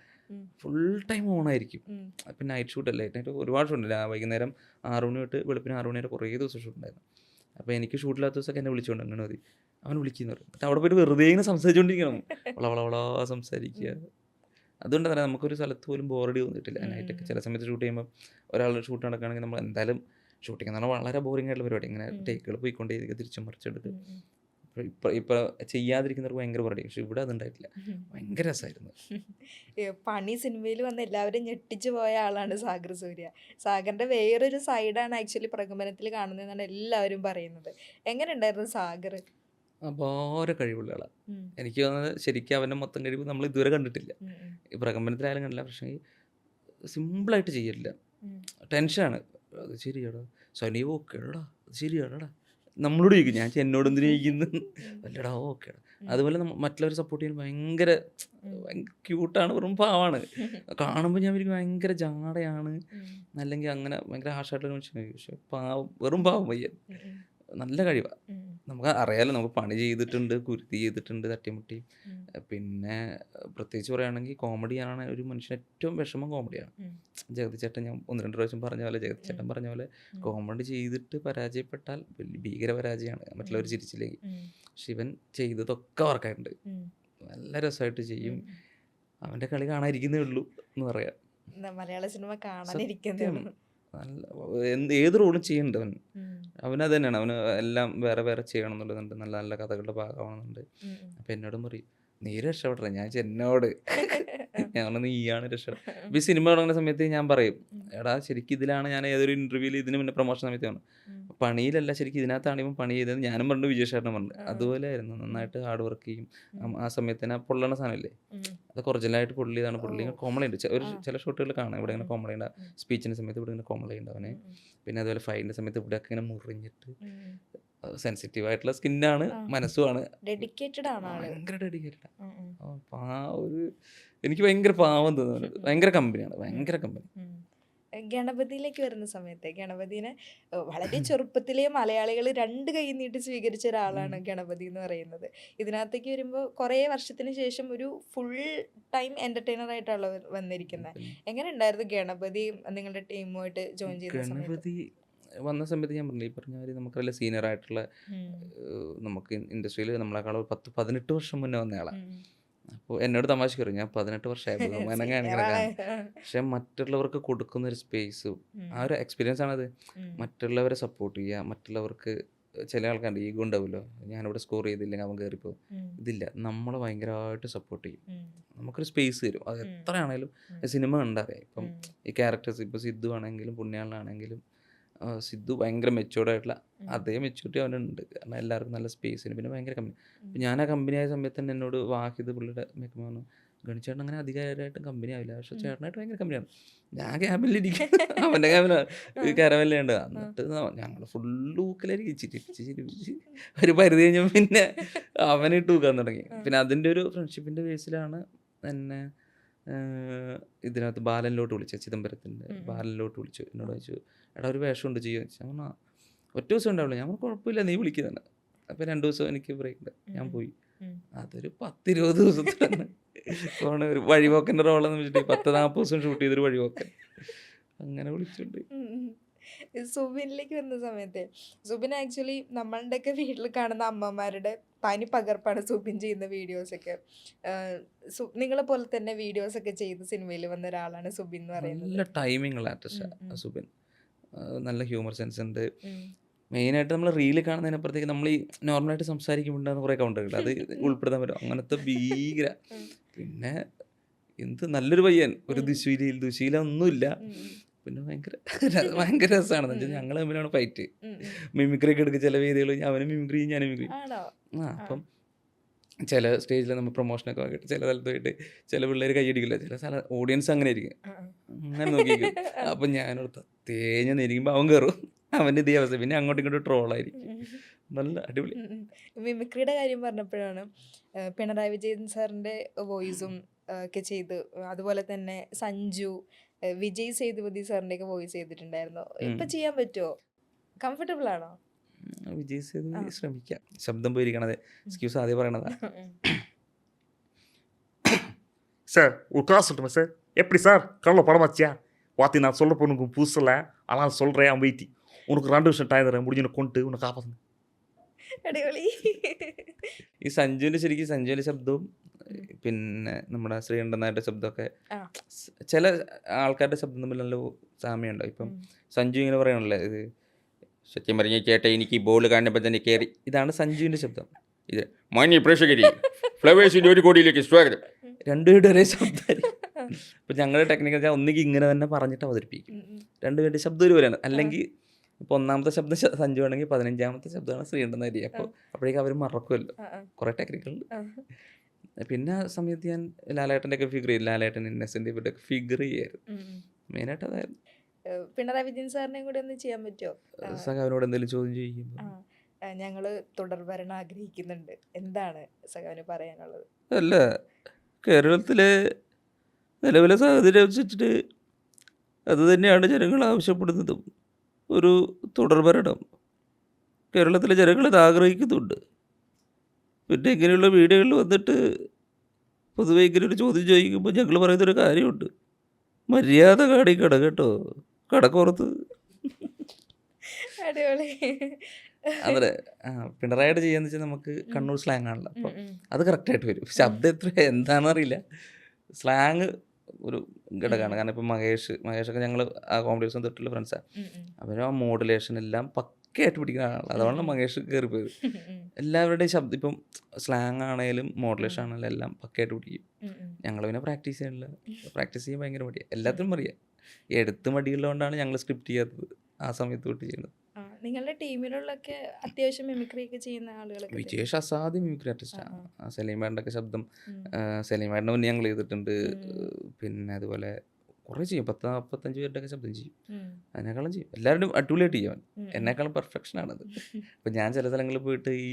ഫുൾ ടൈം ഓണായിരിക്കും. പിന്നെ നൈറ്റ് ഷൂട്ട് അല്ലേ, നൈറ്റ് ഒരുപാട് ഷൂട്ടില്ല. വൈകുന്നേരം 6 മണി തൊട്ട് വെളുപ്പിന് 6 മണി വരെ കുറേ ദിവസം ഷൂട്ടുണ്ടായിരുന്നു. അപ്പോൾ എനിക്ക് ഷൂട്ടില്ലാത്ത ദിവസമൊക്കെ എന്നെ വിളിച്ചുകൊണ്ട് അങ്ങനെ മതി അവൻ വിളിക്കുന്നു പറയും. എന്നിട്ട് അവിടെ പോയിട്ട് വെറുതെ ഇങ്ങനെ സംസാരിച്ചുകൊണ്ടിരിക്കണം, വളവളവളാ സംസാരിക്കുക. അതുകൊണ്ട് തന്നെ നമുക്കൊരു സ്ഥലത്ത് പോലും ബോറടി തോന്നിയിട്ടില്ല. നൈറ്റൊക്കെ ചില സമയത്ത് ഷൂട്ട് ചെയ്യുമ്പോൾ ഒരാൾ ഷൂട്ട് നടക്കുകയാണെങ്കിൽ നമ്മൾ എന്തായാലും ഷൂട്ടിംഗ് എന്ന് പറഞ്ഞാൽ വളരെ ബോറിംഗ് ആയിട്ടുള്ള പരിപാടി, ഇങ്ങനെ ടേക്കുകൾ പോയിക്കൊണ്ടേയിരിക്കുക, തിരിച്ചും മറിച്ചെടുത്ത്. ഇപ്പോൾ ചെയ്യാതിരിക്കുന്നവർക്ക് ഭയങ്കര ബോറടി. പക്ഷെ ഇവിടെ അതുണ്ടായിട്ടില്ല, ഭയങ്കര രസമായിരുന്നു. പണി സിനിമയിൽ വന്ന് എല്ലാവരും ഞെട്ടിച്ചു പോയ ആളാണ് സാഗർ സൂര്യ. സാഗറിന്റെ വേറൊരു സൈഡാണ് ആക്ച്വലി പ്രകമ്പനത്തിൽ കാണുന്നതെന്നാണ് എല്ലാവരും പറയുന്നത്. എങ്ങനെ ഉണ്ടായിരുന്നു സാഗർ? അപാര കഴിവുള്ള ആളാണ്. എനിക്ക് തോന്നുന്നത് ശരിക്കും അവൻ്റെ മൊത്തം കഴിവ് നമ്മൾ ഇതുവരെ കണ്ടിട്ടില്ല. ഈ പ്രകമ്പനത്തിലായാലും കണ്ടില്ല. പക്ഷേ സിമ്പിളായിട്ട് ചെയ്യില്ല, ടെൻഷനാണ്. അത് ശരിയാടാ സനി ഓക്കേടാ, അത് ശരിയാടാ നമ്മളോട് ചോദിക്കും. ഞാൻ എന്നോട് എന്തിനു ചോദിക്കുന്നു, അല്ലടാ ഓക്കേടാ. അതുപോലെ മറ്റുള്ളവർ സപ്പോർട്ട് ചെയ്യാൻ ഭയങ്കര ക്യൂട്ടാണ്, വെറും പാവാണ്. കാണുമ്പോൾ ഞാൻ എനിക്ക് ഭയങ്കര ജാടയാണ്, അല്ലെങ്കിൽ അങ്ങനെ ഭയങ്കര ഹാർഷായിട്ടുള്ള മനുഷ്യനായിരിക്കും. പക്ഷെ പാവം, വെറും പാവം പയ്യൻ, നല്ല കഴിവാണ്. നമുക്ക് അറിയാലോ, നമുക്ക് പണി ചെയ്തിട്ടുണ്ട്, കുരുതി ചെയ്തിട്ടുണ്ട്, തട്ടിമുട്ടി. പിന്നെ പ്രത്യേകിച്ച് പറയുകയാണെങ്കിൽ കോമഡിയാണ് ഒരു മനുഷ്യന് ഏറ്റവും വിഷമം കോമഡിയാണ്. ജഗതി ചേട്ടൻ ഞാൻ 1-2 പ്രാവശ്യം പറഞ്ഞ പോലെ, ജഗതി ചേട്ടൻ പറഞ്ഞ പോലെ കോമഡി ചെയ്തിട്ട് പരാജയപ്പെട്ടാൽ വലിയ ഭീകര പരാജയമാണ്, മറ്റുള്ളവർ ചിരിച്ചില്ലെങ്കിൽ. ശിവൻ ചെയ്തതൊക്കെ വർക്കായിട്ടുണ്ട്, നല്ല രസമായിട്ട് ചെയ്യും. അവൻ്റെ കളി കാണാതിരിക്കുന്നേ ഉള്ളൂ എന്ന് പറയാം. മലയാള സിനിമ കാണാനിരിക്കുന്നേ ഉള്ളൂ. നല്ല ഏത് റോളും ചെയ്യുന്നുണ്ട് അവൻ. അവനത് തന്നെയാണ്, അവന് എല്ലാം വേറെ വേറെ ചെയ്യണം എന്നുള്ളതുണ്ട്, നല്ല നല്ല കഥകളുടെ ഭാഗമാണെന്നുണ്ട്. അപ്പം എന്നോടും പറയും നീ രക്ഷപ്പെടേ, ഞാൻ എന്നോട് ഞാൻ നീയാണ് രക്ഷപ്പെട്ടത്. ഇപ്പം ഈ സിനിമ തുടങ്ങുന്ന സമയത്ത് ഞാൻ പറയും എടാ ശരിക്കും ഇതിലാണ് ഞാൻ ഏതൊരു ഇൻ്റർവ്യൂവിൽ ഇതിന് മുന്നേ പ്രൊമോഷൻ സമയത്താണ് പണിയിലല്ല ശരിക്കും ഇതിനകത്താണ് ഇവൻ പണി ചെയ്തത് ഞാനും പറഞ്ഞു, വിജയശേട്ടനും പറഞ്ഞു. അതുപോലെ ആയിരുന്നു, നന്നായിട്ട് ഹാർഡ് വർക്ക് ചെയ്യും. ആ സമയത്തിന് ആ പൊള്ളണ സാധനമില്ലേ അതൊക്കെ ഒറിജിനലായിട്ട് പൊള്ളിയതാണ്. പുള്ളി കോമളി ഉണ്ട്, ഒരു ചില ഷോട്ടുകൾ കാണാം ഇവിടെ ഇങ്ങനെ കോമളി ഉണ്ട്, സ്പീച്ചിൻ്റെ സമയത്ത് ഇവിടെ ഇങ്ങനെ കോമളി ഉണ്ട് അവന്. പിന്നെ അതുപോലെ ഫൈറ്റിൻ്റെ സമയത്ത് ഇവിടെയൊക്കെ ഇങ്ങനെ മുറിഞ്ഞിട്ട് സെൻസിറ്റീവ് ആയിട്ടുള്ള സ്കിന്നാണ്, മനസ്സുമാണ്, ഭയങ്കര ഡെഡിക്കേറ്റഡ്. എനിക്ക് ഭയങ്കര പാവം തോന്നുന്നത്, ഭയങ്കര കമ്പനിയാണ്, ഭയങ്കര കമ്പനി. ഗണപതിയിലേക്ക് വരുന്ന സമയത്ത് ഗണപതിനെ വളരെ ചെറുപ്പത്തിലേ മലയാളികൾ 2 കൈ നീട്ടി സ്വീകരിച്ച ഒരാളാണ് ഗണപതി എന്ന് പറയുന്നത്. ഇതിനകത്തേക്ക് വരുമ്പോൾ കുറേ വർഷത്തിന് ശേഷം ഒരു ഫുൾ ടൈം എന്റർടൈനർ ആയിട്ടാണ് വന്നിരിക്കുന്നത്. എങ്ങനെ ഉണ്ടായിരുന്നു ഗണപതി നിങ്ങളുടെ ടീമുമായിട്ട് ജോയിൻ ചെയ്ത സമയത്ത്? വന്ന സമയത്ത് ഞാൻ പറഞ്ഞില്ല, ഈ പറഞ്ഞ കാര്യം നമുക്കറിയില്ല, സീനിയർ ആയിട്ടുള്ള നമുക്ക് ഇൻഡസ്ട്രിയിൽ നമ്മളെക്കാളും 10-18 വർഷം മുന്നേ വന്നയാളാണ്. അപ്പോൾ എന്നോട് തമാശ പറയും ഞാൻ 18 വർഷമായപ്പോൾ പക്ഷെ മറ്റുള്ളവർക്ക് കൊടുക്കുന്ന ഒരു സ്പേസ്, ആ ഒരു എക്സ്പീരിയൻസ് ആണത്. മറ്റുള്ളവരെ സപ്പോർട്ട് ചെയ്യുക, മറ്റുള്ളവർക്ക് ചില ആൾക്കാരുടെ ഈഗോ ഉണ്ടാവുമല്ലോ, ഞാനിവിടെ സ്കോർ ചെയ്തില്ലെങ്കിൽ അവൻ കയറിപ്പോ, ഇതില്ല, നമ്മളെ ഭയങ്കരമായിട്ട് സപ്പോർട്ട് ചെയ്യും, നമുക്കൊരു സ്പേസ് തരും. അത് എത്രയാണെങ്കിലും സിനിമ കണ്ടറിയാം. ഇപ്പം ഈ ക്യാരക്ടേഴ്സ് ഇപ്പോൾ സിദ്ധു ആണെങ്കിലും പുണ്യാളനാണെങ്കിലും സിദ്ധു ഭയങ്കര മെച്യൂർഡായിട്ടുള്ള അതേ മെച്യൂരിറ്റി അവനുണ്ട്, കാരണം എല്ലാവർക്കും നല്ല സ്പേസിന്. പിന്നെ ഭയങ്കര കമ്പനി. അപ്പം ഞാൻ ആ കമ്പനി ആയ സമയത്ത് തന്നെ എന്നോട് വാഹിദ് പുള്ളിയുടെ മേക്കപ്പ് പറഞ്ഞു ഗണിച്ചേട്ടൻ അങ്ങനെ അധികമായിട്ട് കമ്പനി ആവില്ല, പക്ഷെ ചേട്ടനായിട്ട് ഭയങ്കര കമ്പനിയാണ്. ഞാൻ ക്യാബിനിലിരിക്കും, അവൻ്റെ ക്യാബിലാണ് കരവല്ലുണ്ട്. എന്നിട്ട് ഞങ്ങൾ ഫുള്ള് ഊക്കലായിരിക്കും, ചിരിപ്പിച്ച് ചിരിപ്പിച്ച് ഒരു പരിധി കഴിഞ്ഞപ്പോൾ പിന്നെ അവനിട്ട് ഊക്കാൻ തുടങ്ങി. പിന്നെ അതിൻ്റെ ഒരു ഫ്രണ്ട്ഷിപ്പിൻ്റെ ബേസിലാണ് എന്നെ ഇതിനകത്ത് ബാലനിലോട്ട് വിളിച്ചത്, ചിദംബരത്തിൻ്റെ ബാലനിലോട്ട് വിളിച്ചു. എന്നോട് ചോദിച്ചു, എടാ ഒരു വേഷമുണ്ട് ചെയ്യുക വെച്ചാൽ. ഞാൻ പറഞ്ഞാൽ ഒറ്റ ദിവസം ഉണ്ടാവില്ല. ഞാൻ കുഴപ്പമില്ല, നീ വിളിക്കുന്നതാണ്. അപ്പോൾ 2 ദിവസം എനിക്ക് ബ്രേക്ക് ഉണ്ട്, ഞാൻ പോയി. അതൊരു 10-20 ദിവസത്തിലാണ് ഒരു വഴിപോക്കൻ്റെ റോളെന്ന് വെച്ചിട്ട് 10-40 ദിവസം ഷൂട്ട് ചെയ്തൊരു വഴിപോക്കൻ അങ്ങനെ വിളിച്ചിട്ടുണ്ട്. സുബിനിലേക്ക് വരുന്ന സമയത്ത് സുബിൻ ആക്ച്വലി നമ്മളുടെയൊക്കെ വീട്ടിൽ കാണുന്ന അമ്മമാരുടെ തനി പകർപ്പാണ് സുബിൻ ചെയ്യുന്ന വീഡിയോസൊക്കെ. നിങ്ങളെ പോലെ തന്നെ വീഡിയോസൊക്കെ ചെയ്ത് സിനിമയിൽ വന്ന ഒരാളാണ് സുബിൻ എന്ന് പറയുന്നത്. നല്ല ടൈമിംഗ് ഉള്ള ആർട്ടിസ്റ്റാണ് സുബിൻ. നല്ല ഹ്യൂമർ സെൻസ് ഉണ്ട്. മെയിനായിട്ട് നമ്മൾ റീല് കാണുന്നതിനപ്പുറത്തേക്ക് നമ്മൾ ഈ നോർമലായിട്ട് സംസാരിക്കുമ്പോണ്ടാകുന്ന കുറേ കൗണ്ടറുകൾ അത് ഉൾപ്പെടുത്താൻ പറ്റും. അങ്ങനത്തെ ഭീകര. പിന്നെ എന്ത് നല്ലൊരു പയ്യൻ, ഒരു ദുശീല ഒന്നുമില്ല. പിന്നെ ഭയങ്കര രസമാണെന്ന് വെച്ചാൽ ഞങ്ങൾ തമ്മിലാണ് ഫൈറ്റ്. മിമിക്രി ഒക്കെ എടുക്കുക ചില വേദികൾ, അവനും മിമിക്രി ചെയ്യും, ഞാനും മിമിക്രി. അപ്പം ചില സ്റ്റേജിൽ നമ്മൾ പ്രൊമോഷനൊക്കെ ആക്കിയിട്ട് ചില സ്ഥലത്ത് പോയിട്ട് ചില പിള്ളേർ കൈയടിക്കില്ല, ചില സ്ഥലം ഓഡിയൻസ് അങ്ങനെ ആയിരിക്കും, അങ്ങനെ നോക്കിയിരിക്കും. അപ്പം ഞാനോർത്ത് തേഞ്ഞെന്നിരിക്കുമ്പോൾ അവൻ കയറും, അവൻ്റെ ഇതേ അവസ്ഥ. പിന്നെ അങ്ങോട്ടും ഇങ്ങോട്ടും ട്രോളായിരിക്കും. നല്ല അടിപൊളി. മിമിക്രിയുടെ കാര്യം പറഞ്ഞപ്പോഴാണ് പിണറായി വിജയൻ സാറിൻ്റെ വോയിസും ഒക്കെ ചെയ്ത്, അതുപോലെ തന്നെ സഞ്ജു, വിജയ് സേതുപതി സാറിൻ്റെ ഒക്കെ വോയിസ് ചെയ്തിട്ടുണ്ടായിരുന്നു. ഇപ്പം ചെയ്യാൻ പറ്റുമോ? കംഫർട്ടബിൾ ആണോ? വിജയ് സേതുപതി ശ്രമിക്കാം. ശബ്ദം പോയിരിക്കണത് എക്സ്ക്യൂസ് ആദ്യം പറയണതാ. சார் ஒரு கிளாஸ் சொல்லட்டுமா சார்? எப்படி சார் கடவுளை படம் வச்சியா? வாத்தி நான் சொல்ல பொண்ணுக்கு புதுசில் ஆனால் சொல்கிறேன் அவன் வெயிட்டி. உனக்கு 2 வருஷம் டைம் தரேன், முடிஞ்சு கொண்டு உன்னை காப்பாற்றுங்க. അടിപൊളി. ഈ ശരിക്കും സഞ്ജുവിൻ്റെ ശബ്ദവും പിന്നെ നമ്മുടെ ശ്രീകണ്ഠനായിട്ട് ശബ്ദമൊക്കെ ചില ആൾക്കാരുടെ ശബ്ദം തമ്മിൽ നല്ല സാമ്യമുണ്ടോ. ഇപ്പം സഞ്ജു ഇങ്ങനെ പറയണല്ലേ, ഇത് സത്യം പറഞ്ഞ ചേട്ടാ എനിക്ക് ഈ ബോൾ കാണുമ്പോൾ തന്നെ കയറി, ഇതാണ് സഞ്ജുവിൻ്റെ ശബ്ദം. ഇത് മാന്യ പ്രേക്ഷകരി, ഫ്ലവേഴ്സിൻ്റെ 1 കോടിയിലേക്ക് സ്വാഗതം. രണ്ടുപേരുടെ ഒരേ ശബ്ദമായിരിക്കും. ഇപ്പം ഞങ്ങളുടെ ടെക്നിക്കൽ ഒന്നുകിൽ ഇങ്ങനെ തന്നെ പറഞ്ഞിട്ട് അവതരിപ്പിക്കും, രണ്ടുപേരുടെ ശബ്ദം ഒരുപോലെയാണ്. അല്ലെങ്കിൽ ഇപ്പോൾ 1ാമത്തെ ശബ്ദം സഞ്ജു ആണെങ്കിൽ 15ാമത്തെ ശബ്ദമാണ് ശ്രീകണ്ഠനായിരിക്കും. അപ്പോഴേക്കും അവർ മറക്കുമല്ലോ, കുറേ ടെക്നിക്കുണ്ട്. പിന്നെ ആ സമയത്ത് ഞാൻ ലാലേട്ടൻ്റെ ഒക്കെ ഫിഗർ ചെയ്യും, ലാലേട്ടൻ ഇന്നസെൻ്റ് ഇവരുടെ ഒക്കെ ഫിഗർ ചെയ്യായിരുന്നു. മെയിനായിട്ട് അതായിരുന്നു. പിണറായി വിജയൻ സാറിനെയും കൂടി ഒന്ന് ചെയ്യാൻ പറ്റുമോ? സഖാവിനോട് എന്തെങ്കിലും ചോദ്യം ചോദിക്കുമ്പോൾ ഞങ്ങൾ തുടർഭരണം ആഗ്രഹിക്കുന്നുണ്ട്, എന്താണ് സഖാവിന് പറയാനുള്ളത്? അല്ല, കേരളത്തിലെ നിലവിലെ സാഹചര്യം വെച്ചിട്ട് അത് തന്നെയാണ് ജനങ്ങൾ ആവശ്യപ്പെടുന്നതും. ഒരു തുടർഭരണം കേരളത്തിലെ ജനങ്ങൾ അത് ആഗ്രഹിക്കുന്നുണ്ട്. പിന്നെ ഇങ്ങനെയുള്ള വീഡിയോകളിൽ വന്നിട്ട് പൊതുവെ ഇങ്ങനെ ഒരു ചോദ്യം ചോദിക്കുമ്പോൾ ഞങ്ങൾ പറയുന്നൊരു കാര്യമുണ്ട്, മര്യാദ കാണിക്കണം കേട്ടോ, കടക്കുറത്ത്. അടിപൊളി. അതെ. പിണറായിയുടെ ചെയ്യാന്ന് വെച്ചാൽ നമുക്ക് കണ്ണൂർ സ്ലാങ് ആണല്ലോ, അപ്പം അത് കറക്റ്റായിട്ട് വരും. ശബ്ദം എത്ര എന്താണെന്നറിയില്ല, സ്ലാങ് ഒരു ഘടകമാണ്. കാരണം ഇപ്പം മഹേഷൊക്കെ ഞങ്ങൾ ആ കോമ്പറ്റീഷൻ തൊട്ടുള്ള ഫ്രണ്ട്സാണ്. അവരും ആ മോഡുലേഷൻ എല്ലാം പക്കയായിട്ട് പിടിക്കുന്ന ആളാണ്. അതുകൊണ്ടാണ് മഹേഷ് കയറിപ്പോയത്. എല്ലാവരുടെയും ശബ്ദം ഇപ്പം സ്ലാങ് ആണെങ്കിലും മോഡുലേഷൻ ആണെങ്കിലും എല്ലാം പക്കയായിട്ട് പിടിക്കും. ഞങ്ങൾ പിന്നെ പ്രാക്ടീസ് ചെയ്യാനില്ല, പ്രാക്ടീസ് ചെയ്യാൻ ഭയങ്കര മടിയാണ്. എല്ലാത്തിനും അറിയാം, എടുത്ത് മടിയുള്ളതുകൊണ്ടാണ് ഞങ്ങൾ സ്ക്രിപ്റ്റ് ചെയ്യാത്തത് ആ സമയത്ത് തൊട്ട് ചെയ്യുന്നത്. നിങ്ങളുടെ ടീമിലുള്ളൊക്കെ അത്യാവശ്യം മിമിക്രി ഒക്കെ ചെയ്യുന്ന ആളുകളൊക്കെ? വിജേഷ് അസാധ്യ മിമിക്രി ആർട്ടിസ്റ്റാണ്. സലീമാൻ്റെ ഒക്കെ ശബ്ദം, സലീമാൻ്റെ മുന്നേ ഞങ്ങൾ ചെയ്തിട്ടുണ്ട്. പിന്നെ അതുപോലെ കുറേ ചെയ്യും, 10-45 പേരുടെ ഒക്കെ ശബ്ദം ചെയ്യും. അതിനേക്കാളും ചെയ്യും, എല്ലാവരും അടിപൊളിയായിട്ട് ചെയ്യും. എന്നെക്കാളും പെർഫെക്ഷനാണത്. ഇപ്പം ഞാൻ ചില സ്ഥലങ്ങളിൽ പോയിട്ട് ഈ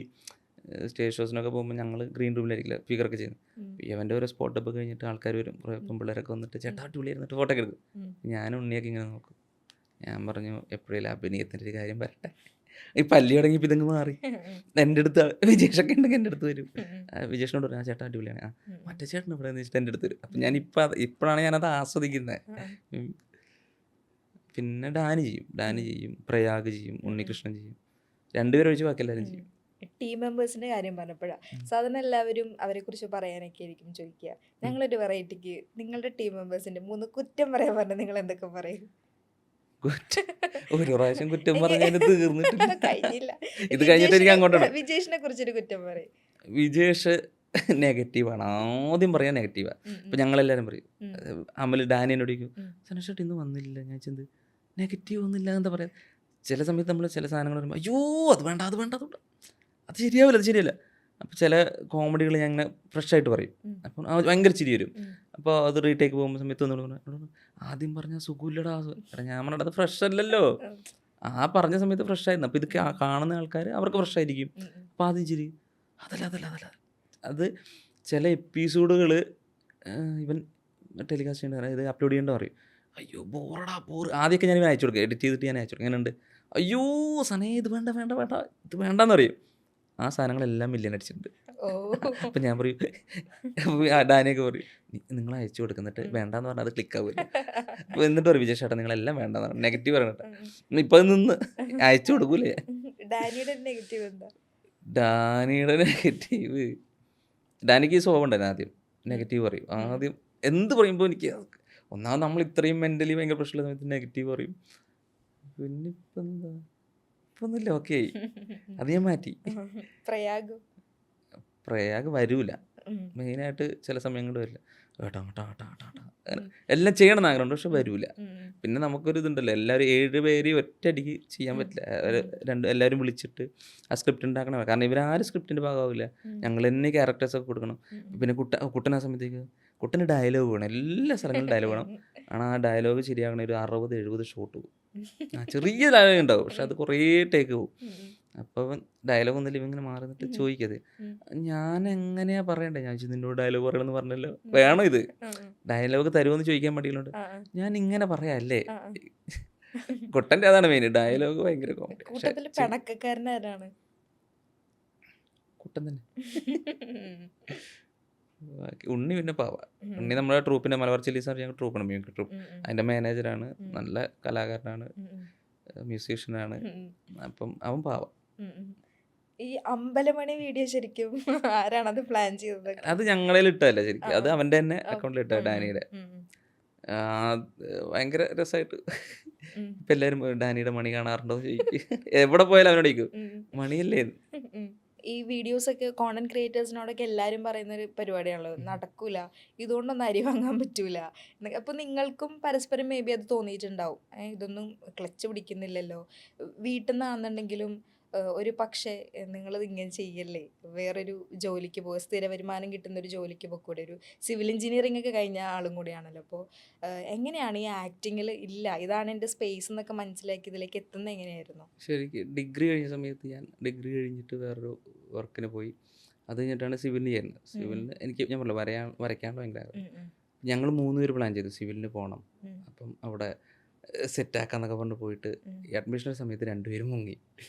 സ്റ്റേജ് ഷോസിനൊക്കെ പോകുമ്പോൾ ഞങ്ങൾ ഗ്രീൻ റൂമിലായിരിക്കില്ല ഫിഗറൊക്കെ ചെയ്യുന്നത്. ഇവൻ്റെ ഓരോ സ്പോട്ടപ്പ് കഴിഞ്ഞിട്ട് ആൾക്കാർ വരും, കുറേ പെൺപിള്ളേരൊക്കെ വന്നിട്ട് ചേട്ടാ അടിപൊളി ഇരുന്നിട്ട് ഫോട്ടോ ഒക്കെ എടുക്കും. ഞാനും ഉണ്ണിയൊക്കെ ഇങ്ങനെ നോക്കും. ഞാൻ പറഞ്ഞു എപ്പോഴേലും അഭിനയത്തിൻ്റെ ഒരു കാര്യം വരട്ടെ. ഈ പല്ലി തുടങ്ങിയപ്പോൾ ഇതങ്ങ് മാറി. എൻ്റെ അടുത്ത് വിജേഷൊക്കെ ഉണ്ടെങ്കിൽ എൻ്റെ അടുത്ത് വരും. വിജേഷിനോട് പറഞ്ഞു, ആ ചേട്ടാ അടിപൊളിയാണ്, ആ മറ്റേ ചേട്ടൻ ഇവിടെ എന്ന് വെച്ചിട്ട് എൻ്റെ അടുത്ത് വരും. അപ്പം ഞാൻ ഇപ്പോഴാണ് ഞാനത് ആസ്വദിക്കുന്നത്. പിന്നെ ഡാനി ചെയ്യും, പ്രയാഗ് ചെയ്യും, ഉണ്ണികൃഷ്ണൻ ചെയ്യും. 2 പേരെ ഒഴിച്ച് ബാക്കി എല്ലാവരും ചെയ്യും. ടീം മെമ്പേഴ്സിന്റെ കാര്യം പറഞ്ഞപ്പോഴാണ് സാധാരണ എല്ലാവരും അവരെ കുറിച്ച് പറയാനൊക്കെ ആയിരിക്കും ചോദിക്കുക. ഞങ്ങളൊരു വെറൈറ്റിക്ക് നിങ്ങളുടെ ടീം മെമ്പേഴ്സിന്റെ 3 കുറ്റം പറയാൻ പറഞ്ഞാൽ നിങ്ങൾ എന്തൊക്കെ പറയും? ഒരു പ്രാവശ്യം കുറ്റം പറഞ്ഞാൽ തീർന്നിട്ടില്ല, കഴിഞ്ഞില്ല. ഇത് കഴിഞ്ഞിട്ട് എനിക്ക് അങ്ങോട്ടാണ്. വിജേഷിനെ കുറിച്ചൊരു കുറ്റം പറയും. വിജേഷ് നെഗറ്റീവാണ്, ആദ്യം പറയാൻ നെഗറ്റീവാണ്. ഇപ്പം ഞങ്ങളെല്ലാവരും പറയും, അമൽ ഡാനിയോട് ചോദിക്കും, സനഷേട്ട് ഇന്ന് വന്നില്ല, ഞാൻ ചെന്ത് നെഗറ്റീവ് ഒന്നുമില്ല എന്താ പറയാ. ചില സമയത്ത് നമ്മൾ ചില സാധനങ്ങൾ പറയുമ്പോൾ അയ്യോ അത് വേണ്ട അത് ശരിയാവില്ല. അപ്പോൾ ചില കോമഡികൾ ഞാൻ ഇങ്ങനെ ഫ്രഷായിട്ട് പറയും. അപ്പം ഭയങ്കര ചിരി വരും. അപ്പോൾ അത് റീടേക്ക് പോകുമ്പോൾ സമയത്ത് ഒന്നുകൂടെ പറഞ്ഞു, ആദ്യം പറഞ്ഞാൽ സുഖമില്ലടാ. എടാ ഞാൻ പറഞ്ഞത് അത് ഫ്രഷ് അല്ലല്ലോ. ആ പറഞ്ഞ സമയത്ത് ഫ്രഷ് ആയിരുന്നു. അപ്പോൾ ഇത് കാണുന്ന ആൾക്കാർ അവർക്ക് ഫ്രഷ് ആയിരിക്കും. അപ്പോൾ ആദ്യം ചിരി, അതല്ല. അത് ചില എപ്പിസോഡുകൾ ഇവൻ ടെലികാസ്റ്റ് ചെയ്യേണ്ട, ഇത് അപ്ലോഡ് ചെയ്യേണ്ട പറയും. അയ്യോ ബോറടാ ആദ്യമൊക്കെ ഞാൻ അയച്ചു കൊടുക്കുക, എഡിറ്റ് ചെയ്തിട്ട് ഞാൻ അയച്ചു കൊടുക്കുക. എങ്ങനെയുണ്ട്, അയ്യോ സനേ ഇത് വേണ്ട ഇത് വേണ്ടെന്ന് പറയും. ആ സാധനങ്ങളെല്ലാം മില്യൺ അടിച്ചിട്ടുണ്ട്. അപ്പം ഞാൻ പറയും, ഡാനിയൊക്കെ പറയും, നിങ്ങൾ അയച്ചു കൊടുക്കുന്നിട്ട് വേണ്ടാന്ന് പറഞ്ഞാൽ അത് ക്ലിക്ക് ആവില്ല. അപ്പോൾ എന്നിട്ട് പറയും, വിജയ് ചേട്ടാ നിങ്ങളെല്ലാം വേണ്ടെന്ന് പറഞ്ഞു, നെഗറ്റീവ് പറയണ. ഇപ്പം നിന്ന് അയച്ചു കൊടുക്കൂലേ. ഡാനിയുടെ നെഗറ്റീവ് എന്താ? ഡാനിയുടെ നെഗറ്റീവ്, ഡാനിക്ക് സ്വഭാവം ഉണ്ടായിരുന്നു. ആദ്യം നെഗറ്റീവ് പറയും. ആദ്യം എന്ത് പറയുമ്പോൾ എനിക്ക് ഒന്നാമത് നമ്മൾ ഇത്രയും മെൻ്റലി ഭയങ്കര പ്രശ്നമുള്ള സമയത്ത് നെഗറ്റീവ് പറയും. പിന്നെ ഇപ്പം എന്താ, ഇപ്പം ഒന്നുമില്ല, ഓക്കെ ആയി. അത് ഞാൻ മാറ്റി. പ്രയാഗ് വരൂല, മെയിനായിട്ട് ചില സമയങ്ങളിൽ വരില്ല. ഏട്ടാ അങ്ങനെ എല്ലാം ചെയ്യണം എന്ന് ആഗ്രഹമുണ്ട്, പക്ഷെ വരൂല. പിന്നെ നമുക്കൊരു ഇതുണ്ടല്ലോ, എല്ലാവരും 7 പേര് ഒറ്റയടിക്ക് ചെയ്യാൻ പറ്റില്ല. എല്ലാവരും വിളിച്ചിട്ട് ആ സ്ക്രിപ്റ്റ് ഉണ്ടാക്കണം. കാരണം ഇവരാരും സ്ക്രിപ്റ്റിൻ്റെ ഭാഗമാവില്ല, ഞങ്ങൾ തന്നെ ക്യാരക്ടേഴ്സൊക്കെ കൊടുക്കണം. പിന്നെ കുട്ടൻ ആ സമയത്തേക്ക് കുട്ടന് ഡയലോഗ് വേണം, എല്ലാ സ്ഥലങ്ങളിലും ഡയലോഗ് വേണം. ആണ് ആ ഡയലോഗ് ശരിയാകണ ഒരു 60-70 ഷോട്ട് പോകും. ചെറിയ ഡയലോഗ് ഉണ്ടാവും, പക്ഷെ അത് കുറേ ടേക്ക് പോകും. അപ്പോൾ ഡയലോഗ് ഒന്നുമില്ല, ഇങ്ങനെ മാറി നിന്നിട്ട് ചോദിക്കത്, ഞാൻ എങ്ങനെയാ പറയണ്ടേ? ഞാൻ നിന്നോട് ഡയലോഗ് പറയണമെന്ന് പറഞ്ഞല്ലോ, വേണോ ഇത് ഡയലോഗ് തരുമെന്ന് ചോദിക്കാൻ വേണ്ടിയുണ്ട്. ഞാൻ ഇങ്ങനെ പറയാല്ലേ. കുട്ടൻ്റെ അതാണ് മെയിൻ, ഡയലോഗ് ഭയങ്കര കോമഡി. കുട്ടൻ തന്നെ. ഉണ്ണി പിന്നെ പാവ. ഉണ്ണി നമ്മുടെ ട്രൂപ്പിൻ്റെ മലബാർ ചില്ലീസ് ഞങ്ങൾ ട്രൂപ്പാണ്, മ്യൂസിക് ട്രൂപ്പ്. അതിൻ്റെ മാനേജറാണ്, നല്ല കലാകാരനാണ്, മ്യൂസീഷ്യനാണ്. അപ്പം അവൻ പാവ. ഈ അമ്പലമണി വീഡിയോ ശരിക്കും ആരാണത് പ്ലാൻ ചെയ്തത്? അത് ഞങ്ങളിൽ ഇട്ടതല്ല ശരിക്കും, അത് അവൻ്റെ തന്നെ അക്കൗണ്ടിൽ ഇട്ട, ഡാനിയുടെ. ഭയങ്കര രസമായിട്ട് ഇപ്പം എല്ലാവരും ഡാനിയുടെ മണി കാണാറുണ്ടോ ചോദിക്കും. എവിടെ പോയാലും അവനോട് ചോദിക്കും, മണിയല്ലേ. ഈ വീഡിയോസൊക്കെ കോണ്ടന്റ് ക്രിയേറ്റേഴ്സിനോടൊക്കെ എല്ലാവരും പറയുന്നൊരു പരിപാടിയാണല്ലോ, നടക്കൂല, ഇതുകൊണ്ടൊന്നും അരി വാങ്ങാൻ പറ്റൂല. അപ്പോൾ നിങ്ങൾക്കും പരസ്പരം മേ ബി അത് തോന്നിയിട്ടുണ്ടാവും, ഇതൊന്നും ക്ലച്ച് പിടിക്കുന്നില്ലല്ലോ. വീട്ടിൽ നിന്നാണെന്നുണ്ടെങ്കിലും ഒരു പക്ഷേ നിങ്ങളത് ഇങ്ങനെ ചെയ്യല്ലേ, വേറൊരു ജോലിക്ക് പോകുക, സ്ഥിര വരുമാനം കിട്ടുന്ന ഒരു ജോലിക്ക് പോയിക്കൂടെ, ഒരു സിവിൽ എഞ്ചിനീയറിംഗ് ഒക്കെ കഴിഞ്ഞ ആളും കൂടിയാണല്ലോ. അപ്പോൾ എങ്ങനെയാണ് ഈ ആക്ടിങ്ങിൽ ഇല്ല ഇതാണ് എൻ്റെ സ്പേസ് എന്നൊക്കെ മനസ്സിലാക്കി ഇതിലേക്ക് എത്തുന്നത് എങ്ങനെയായിരുന്നു? ശരിക്കും ഡിഗ്രി കഴിഞ്ഞ സമയത്ത് ഞാൻ ഡിഗ്രി കഴിഞ്ഞിട്ട് വേറൊരു വർക്കിന് പോയി. അത് കഴിഞ്ഞിട്ടാണ് സിവിലിന് ചെയ്യുന്നത്. സിവിലിന് എനിക്ക് ഞാൻ പറഞ്ഞു വരയ്ക്കാണ്ട് ഭയങ്കര ആഗ്രഹം. ഞങ്ങൾ 3 പേര് പ്ലാൻ ചെയ്തു സിവിലിന് പോകണം. അപ്പം അവിടെ സെറ്റാക്കാന്നൊക്കെ പറഞ്ഞ് പോയിട്ട് ഈ അഡ്മിഷൻ്റെ സമയത്ത് 2 പേരും മുങ്ങി.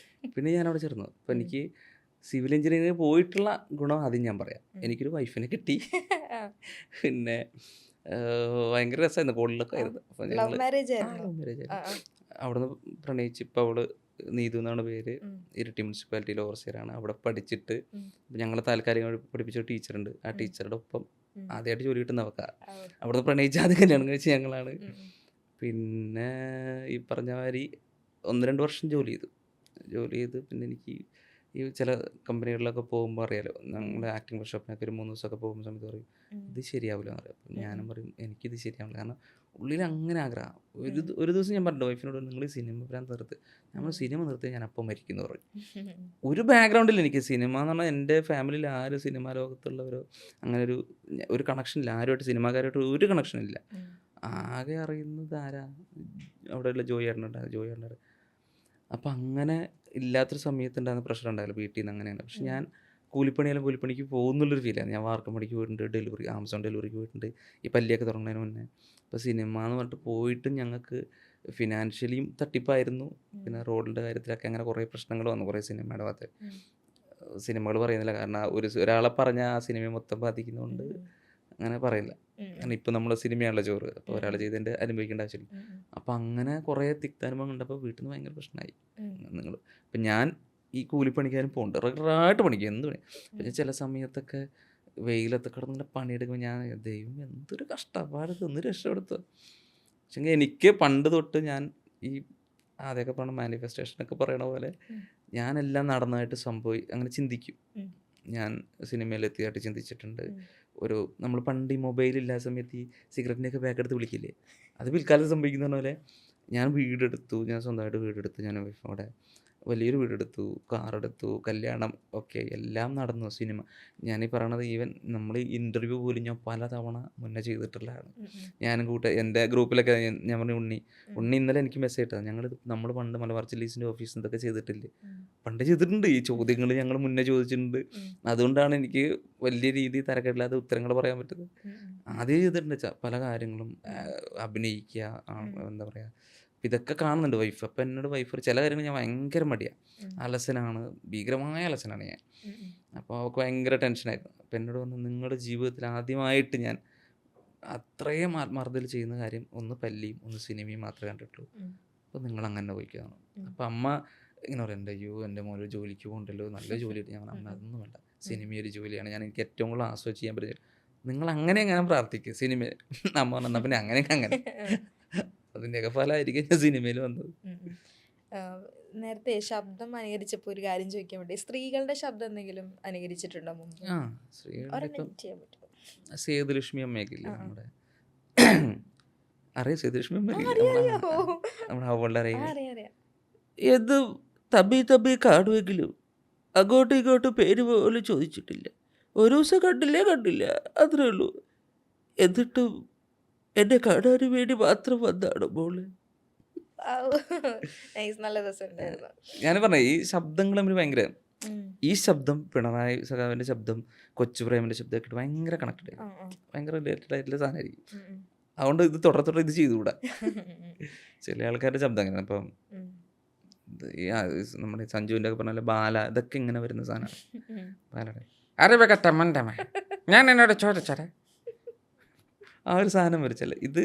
പിന്നെ ഞാൻ അവിടെ ചേർന്നു. അപ്പോൾ എനിക്ക് സിവിൽ എഞ്ചിനീയറിംഗ് പോയിട്ടുള്ള ഗുണം ആദ്യം ഞാൻ പറയാം. എനിക്കൊരു വൈഫിനെ കിട്ടി. പിന്നെ ഭയങ്കര രസമായിരുന്നു, കോളിലൊക്കെ ആയിരുന്നു. അപ്പോൾ ഞങ്ങൾ ലവ് മാരേജ് ലവ് മാരേജ് ആയിരുന്നു. അവിടുന്ന് പ്രണയിച്ച് ഇപ്പോൾ അവള് നീതു എന്നാണ് പേര്, ഇരിട്ടി മുനിസിപ്പാലിറ്റിയിൽ ഓവർസിയറാണ്. അവിടെ പഠിച്ചിട്ട് ഞങ്ങൾ താൽക്കാലികമായി പഠിപ്പിച്ച ടീച്ചറുണ്ട്. ആ ടീച്ചറുടെ ഒപ്പം ആദ്യമായിട്ട് ജോലി കിട്ടുന്നവക്ക. അവിടുന്ന് പ്രണയിച്ച് ആദ്യം കല്യാണം കഴിച്ച് ഞങ്ങളാണ്. പിന്നെ ഈ പറഞ്ഞ മാതിരി 1-2 വർഷം ജോലി ചെയ്തു. പിന്നെ എനിക്ക് ഈ ചില കമ്പനികളിലൊക്കെ പോകുമ്പോൾ അറിയാലോ, ഞങ്ങൾ ആക്ടിങ് വർക്ക്ഷോപ്പിനൊക്കെ ഒരു 3 ദിവസമൊക്കെ പോകുന്ന സമയത്ത് പറയും ഇത് ശരിയാവില്ല എന്ന് പറയും. അപ്പം ഞാനും പറയും എനിക്കിത് ശരിയാവില്ല, കാരണം ഉള്ളിൽ അങ്ങനെ ആഗ്രഹം. ഒരു ദിവസം ഞാൻ പറഞ്ഞു വൈഫിനോട്, നിങ്ങൾ ഈ സിനിമ ഭ്രാന്ത് നിർത്ത്. നമ്മൾ സിനിമ നിർത്തി ഞാൻ അപ്പം മരിക്കുന്നു പറയും. ഒരു ബാക്ക്ഗ്രൗണ്ടിൽ എനിക്ക് സിനിമ എന്ന് പറഞ്ഞാൽ എൻ്റെ ഫാമിലിയിൽ ആരും സിനിമാ ലോകത്തുള്ളവരോ അങ്ങനെ ഒരു കണക്ഷനില്ല, ആരുമായിട്ട് സിനിമാക്കാരുമായിട്ട് ഒരു കണക്ഷനില്ല. ആകെ അറിയുന്നത് ആരാ, അവിടെയുള്ള ജോയി ഏട്ടനുണ്ട്. അപ്പം അങ്ങനെ ഇല്ലാത്തൊരു സമയത്ത് ഉണ്ടാകുന്ന പ്രഷർ ഉണ്ടാവില്ല വീട്ടിൽ നിന്ന്. അങ്ങനെയാണ്. പക്ഷെ ഞാൻ കൂലിപ്പണിക്ക് പോകുന്നുള്ളൊരു ഫീലാണ്. ഞാൻ വാർക്കം പണിക്ക് പോയിട്ടുണ്ട്, ആമസോൺ ഡെലിവറിക്ക് പോയിട്ടുണ്ട്, ഈ പല്ലിയൊക്കെ തുടങ്ങുന്നതിന് മുന്നേ. അപ്പോൾ സിനിമ എന്ന് പറഞ്ഞിട്ട് പോയിട്ടും ഞങ്ങൾക്ക് ഫിനാൻഷ്യലിയും തട്ടിപ്പായിരുന്നു. പിന്നെ റോഡിൻ്റെ കാര്യത്തിലൊക്കെ അങ്ങനെ കുറേ പ്രശ്നങ്ങൾ വന്നു, കുറേ സിനിമയുടെ ഭാഗത്ത്. സിനിമകൾ പറയുന്നില്ല, കാരണം ഒരാളെ പറഞ്ഞാൽ ആ സിനിമയെ മൊത്തം ബാധിക്കുന്നതുകൊണ്ട് അങ്ങനെ പറയില്ല. കാരണം ഇപ്പം നമ്മൾ സിനിമയാണല്ലോ ചോറ്, അപ്പോൾ ഒരാൾ ചെയ്തതിൻ്റെ അനുഭവിക്കേണ്ട ആവശ്യമില്ല. അപ്പം അങ്ങനെ കുറേ തിക്താനുഭവം കണ്ടപ്പോൾ വീട്ടിൽ നിന്ന് ഭയങ്കര പ്രശ്നമായി. ഇപ്പം ഞാൻ ഈ കൂലിപ്പണിക്കാരും പോകുന്നുണ്ട്, റെഗുലറായിട്ട് പണിക്കും, എന്ത് പണി. പിന്നെ ചില സമയത്തൊക്കെ വെയിലത്ത് കിടന്നിട്ട് പണിയെടുക്കുമ്പോൾ ഞാൻ ദൈവം എന്തൊരു കഷ്ടപ്പാട്, ഒന്ന് രക്ഷപ്പെടുത്തുക. പക്ഷേ എനിക്ക് പണ്ട് തൊട്ട് ഞാൻ ഈ ആദ്യമൊക്കെ പറഞ്ഞ മാനിഫെസ്റ്റേഷനൊക്കെ പറയണ പോലെ ഞാനെല്ലാം നടന്നതായിട്ട് അങ്ങനെ ചിന്തിക്കും. ഞാൻ സിനിമയിലെത്തിയതായിട്ട് ചിന്തിച്ചിട്ടുണ്ട്. നമ്മൾ പണ്ട് ഈ മൊബൈലില്ലാത്ത സമയത്ത് ഈ സിഗരറ്റിൻ്റെയൊക്കെ പാക്കെടുത്ത് വിളിക്കില്ലേ, അത് പിൽക്കാലത്ത് സംഭവിക്കുന്ന പോലെ ഞാൻ സ്വന്തമായിട്ട് വീടെടുത്തു. ഞാൻ വൈഫോടെ വലിയൊരു വീടെടുത്തു, കാറെടുത്തു, കല്യാണം, ഒക്കെ എല്ലാം നടന്നു സിനിമ. ഞാനീ പറയണത് ഈവൻ നമ്മൾ ഇൻ്റർവ്യൂ പോലും ഞാൻ പല തവണ മുന്നേ ചെയ്തിട്ടുള്ളതാണ്. ഞാനും എൻ്റെ ഗ്രൂപ്പിലൊക്കെ ഞാൻ പറഞ്ഞു, ഉണ്ണി ഇന്നലെ എനിക്ക് മെസ്സേജ് ഇട്ടത്, നമ്മൾ പണ്ട് മലബാർ ചില്ലീസിൻ്റെ ഓഫീസിൽ നിന്നൊക്കെ ചെയ്തിട്ടില്ലേ, പണ്ട് ചെയ്തിട്ടുണ്ട്. ഈ ചോദ്യങ്ങൾ ഞങ്ങൾ മുന്നേ ചോദിച്ചിട്ടുണ്ട്. അതുകൊണ്ടാണ് എനിക്ക് വലിയ രീതിയിൽ തരക്കേടില്ലാതെ ഉത്തരങ്ങൾ പറയാൻ പറ്റുന്നത്. ആദ്യം ചെയ്തിട്ടുണ്ട് പല കാര്യങ്ങളും, അഭിനയിക്കുക, എന്താ പറയുക, ഇതൊക്കെ കാണുന്നുണ്ട് വൈഫ്. അപ്പം എന്നോട് വൈഫ് ചില കാര്യങ്ങൾ ഞാൻ ഭയങ്കര മടിയാണ്, അലസനാണ്, ഭീകരമായ അലസനാണ് ഞാൻ. അപ്പോൾ അവൾക്ക് ഭയങ്കര ടെൻഷനായിരുന്നു. അപ്പം എന്നോട് പറഞ്ഞു, നിങ്ങളുടെ ജീവിതത്തിൽ ആദ്യമായിട്ട് ഞാൻ അത്രയും ആത്മാർത്ഥതയിൽ ചെയ്യുന്ന കാര്യം ഒന്ന് പല്ലിയും ഒന്ന് സിനിമയും മാത്രമേ കണ്ടിട്ടുള്ളൂ. അപ്പോൾ നിങ്ങൾ അങ്ങനെ പോയിക്കാണ്. അപ്പം അമ്മ ഇങ്ങനെ പറയുന്നുണ്ട്, അയ്യോ എൻ്റെ മോനെ ജോലിക്ക് പോകണ്ടല്ലോ, നല്ല ജോലി കിട്ടി. ഞാൻ അമ്മ അതൊന്നും വേണ്ട, സിനിമ ഒരു ജോലിയാണ്, എനിക്ക് ഏറ്റവും കൂടുതൽ ആസ്വദിച്ച് ചെയ്യാൻ പറ്റും, നിങ്ങൾ അങ്ങനെ എങ്ങനെ പ്രാർത്ഥിക്കുക സിനിമ. അമ്മ പറഞ്ഞാൽ പിന്നെ അങ്ങനെയൊക്കെ അങ്ങനെ അതിൻ്റെയൊക്കെ ഫലമായിരിക്കും ഞാൻ സിനിമയിൽ വന്നത്. നേരത്തെ ശബ്ദം അനുകരിച്ചപ്പോൾ ഒരു കാര്യം ചോദിക്കാൻ വേണ്ടി, സ്ത്രീകളുടെ ശബ്ദം എന്തെങ്കിലും അനുകരിച്ചിട്ടുണ്ടോ മുമ്പ്? ആ സ്ത്രീകളുടെ ഒരെണ്ണം ചെയ്യാൻ പറ്റുമോ? സേതുലക്ഷ്മി അമ്മയൊക്കെ ഇല്ലേ നമ്മുടെ, അറിയാം സേതുലക്ഷ്മി അമ്മയില്ലേ, അറിയാമോ? നമ്മുടെ അവളുടെ അറിയാം, അറിയാം. ഏത് തബി കാണുമെങ്കിലും അങ്ങോട്ടും ഇങ്ങോട്ടും പേര് പോലും ചോദിച്ചിട്ടില്ല, ഒരു ദിവസം കണ്ടില്ല, അത്രേ ഉള്ളൂ. എന്നിട്ടും എന്നെ കാണാൻ വേണ്ടി മാത്രം വന്നാണ് മോള്. നല്ല രസമുണ്ടായിരുന്നു. ഞാൻ പറഞ്ഞ ഈ ശബ്ദങ്ങൾ തമ്മിൽ ഭയങ്കര, ഈ ശബ്ദം പിണറായി സഖാവിൻ്റെ ശബ്ദം, കൊച്ചു പ്രേമിൻ്റെ ശബ്ദമൊക്കെ ഭയങ്കര കണക്റ്റഡ് ആയിരിക്കും, ഭയങ്കര റിലേറ്റഡ് ആയിട്ടുള്ള സാധനമായിരിക്കും. അതുകൊണ്ട് ഇത് തുടരെ ഇത് ചെയ്തുകൂടാ. ചില ആൾക്കാരുടെ ശബ്ദം അങ്ങനെ, ഇപ്പം നമ്മുടെ സഞ്ജുവിൻ്റെ ഒക്കെ പറഞ്ഞാൽ ബാല, ഇതൊക്കെ ഇങ്ങനെ വരുന്ന സാധനമാണ്. ബാലയുടെ അറിവകത്ത മണ്ടമ ഞാൻ എന്നോട് ചോദിച്ചാലേ, ആ ഒരു സാധനം വരച്ചല്ലേ. ഇത്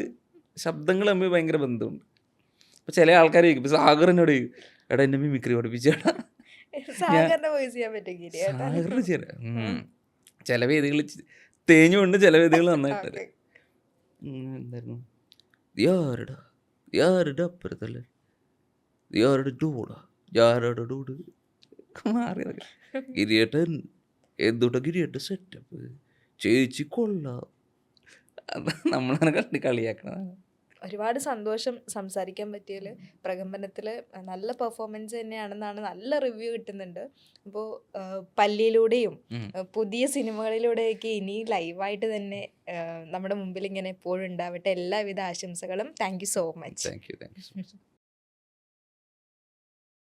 ശബ്ദങ്ങൾ തമ്മിൽ ഭയങ്കര ബന്ധമുണ്ട്. അപ്പോൾ ചില ആൾക്കാർ ചോദിക്കും, ഇപ്പോൾ സാഗറിനോട് ചോദിക്കും, എടാ എന്നെ മിമിക്രി പഠിപ്പിച്ചാടാ. സാഗറിന് ചില വേദികൾ തേഞ്ഞുകൊണ്ട്, ചില വേദികൾ നന്നായിട്ട് എന്തായിരുന്നു, യാരുടെ അപ്പുറത്തല്ലേ, യാരുടെ ഡൂടാ, യാരുടെ ഡൂട് മാറിയതൊക്കെ. ഗിരിയേട്ടൻ എന്തുട്ടാ ഗിരിയേട്ടൻ സെറ്റപ്പ്, ചേച്ചി കൊള്ളാം, നമ്മളാണ് കണ്ട് കളിയാക്കണതാണ്. ഒരുപാട് സന്തോഷം സംസാരിക്കാൻ പറ്റിയതിൽ. പ്രകമ്പനത്തിൽ നല്ല പെർഫോമൻസ് തന്നെയാണെന്നാണ് നല്ല റിവ്യൂ കിട്ടുന്നുണ്ട്. അപ്പോൾ പല്ലിയിലൂടെയും പുതിയ സിനിമകളിലൂടെയൊക്കെ ഇനി ലൈവായിട്ട് തന്നെ നമ്മുടെ മുമ്പിൽ ഇങ്ങനെ എപ്പോഴും ഉണ്ടാവട്ടെ. എല്ലാവിധ ആശംസകളും. Thank you so much. Thank you.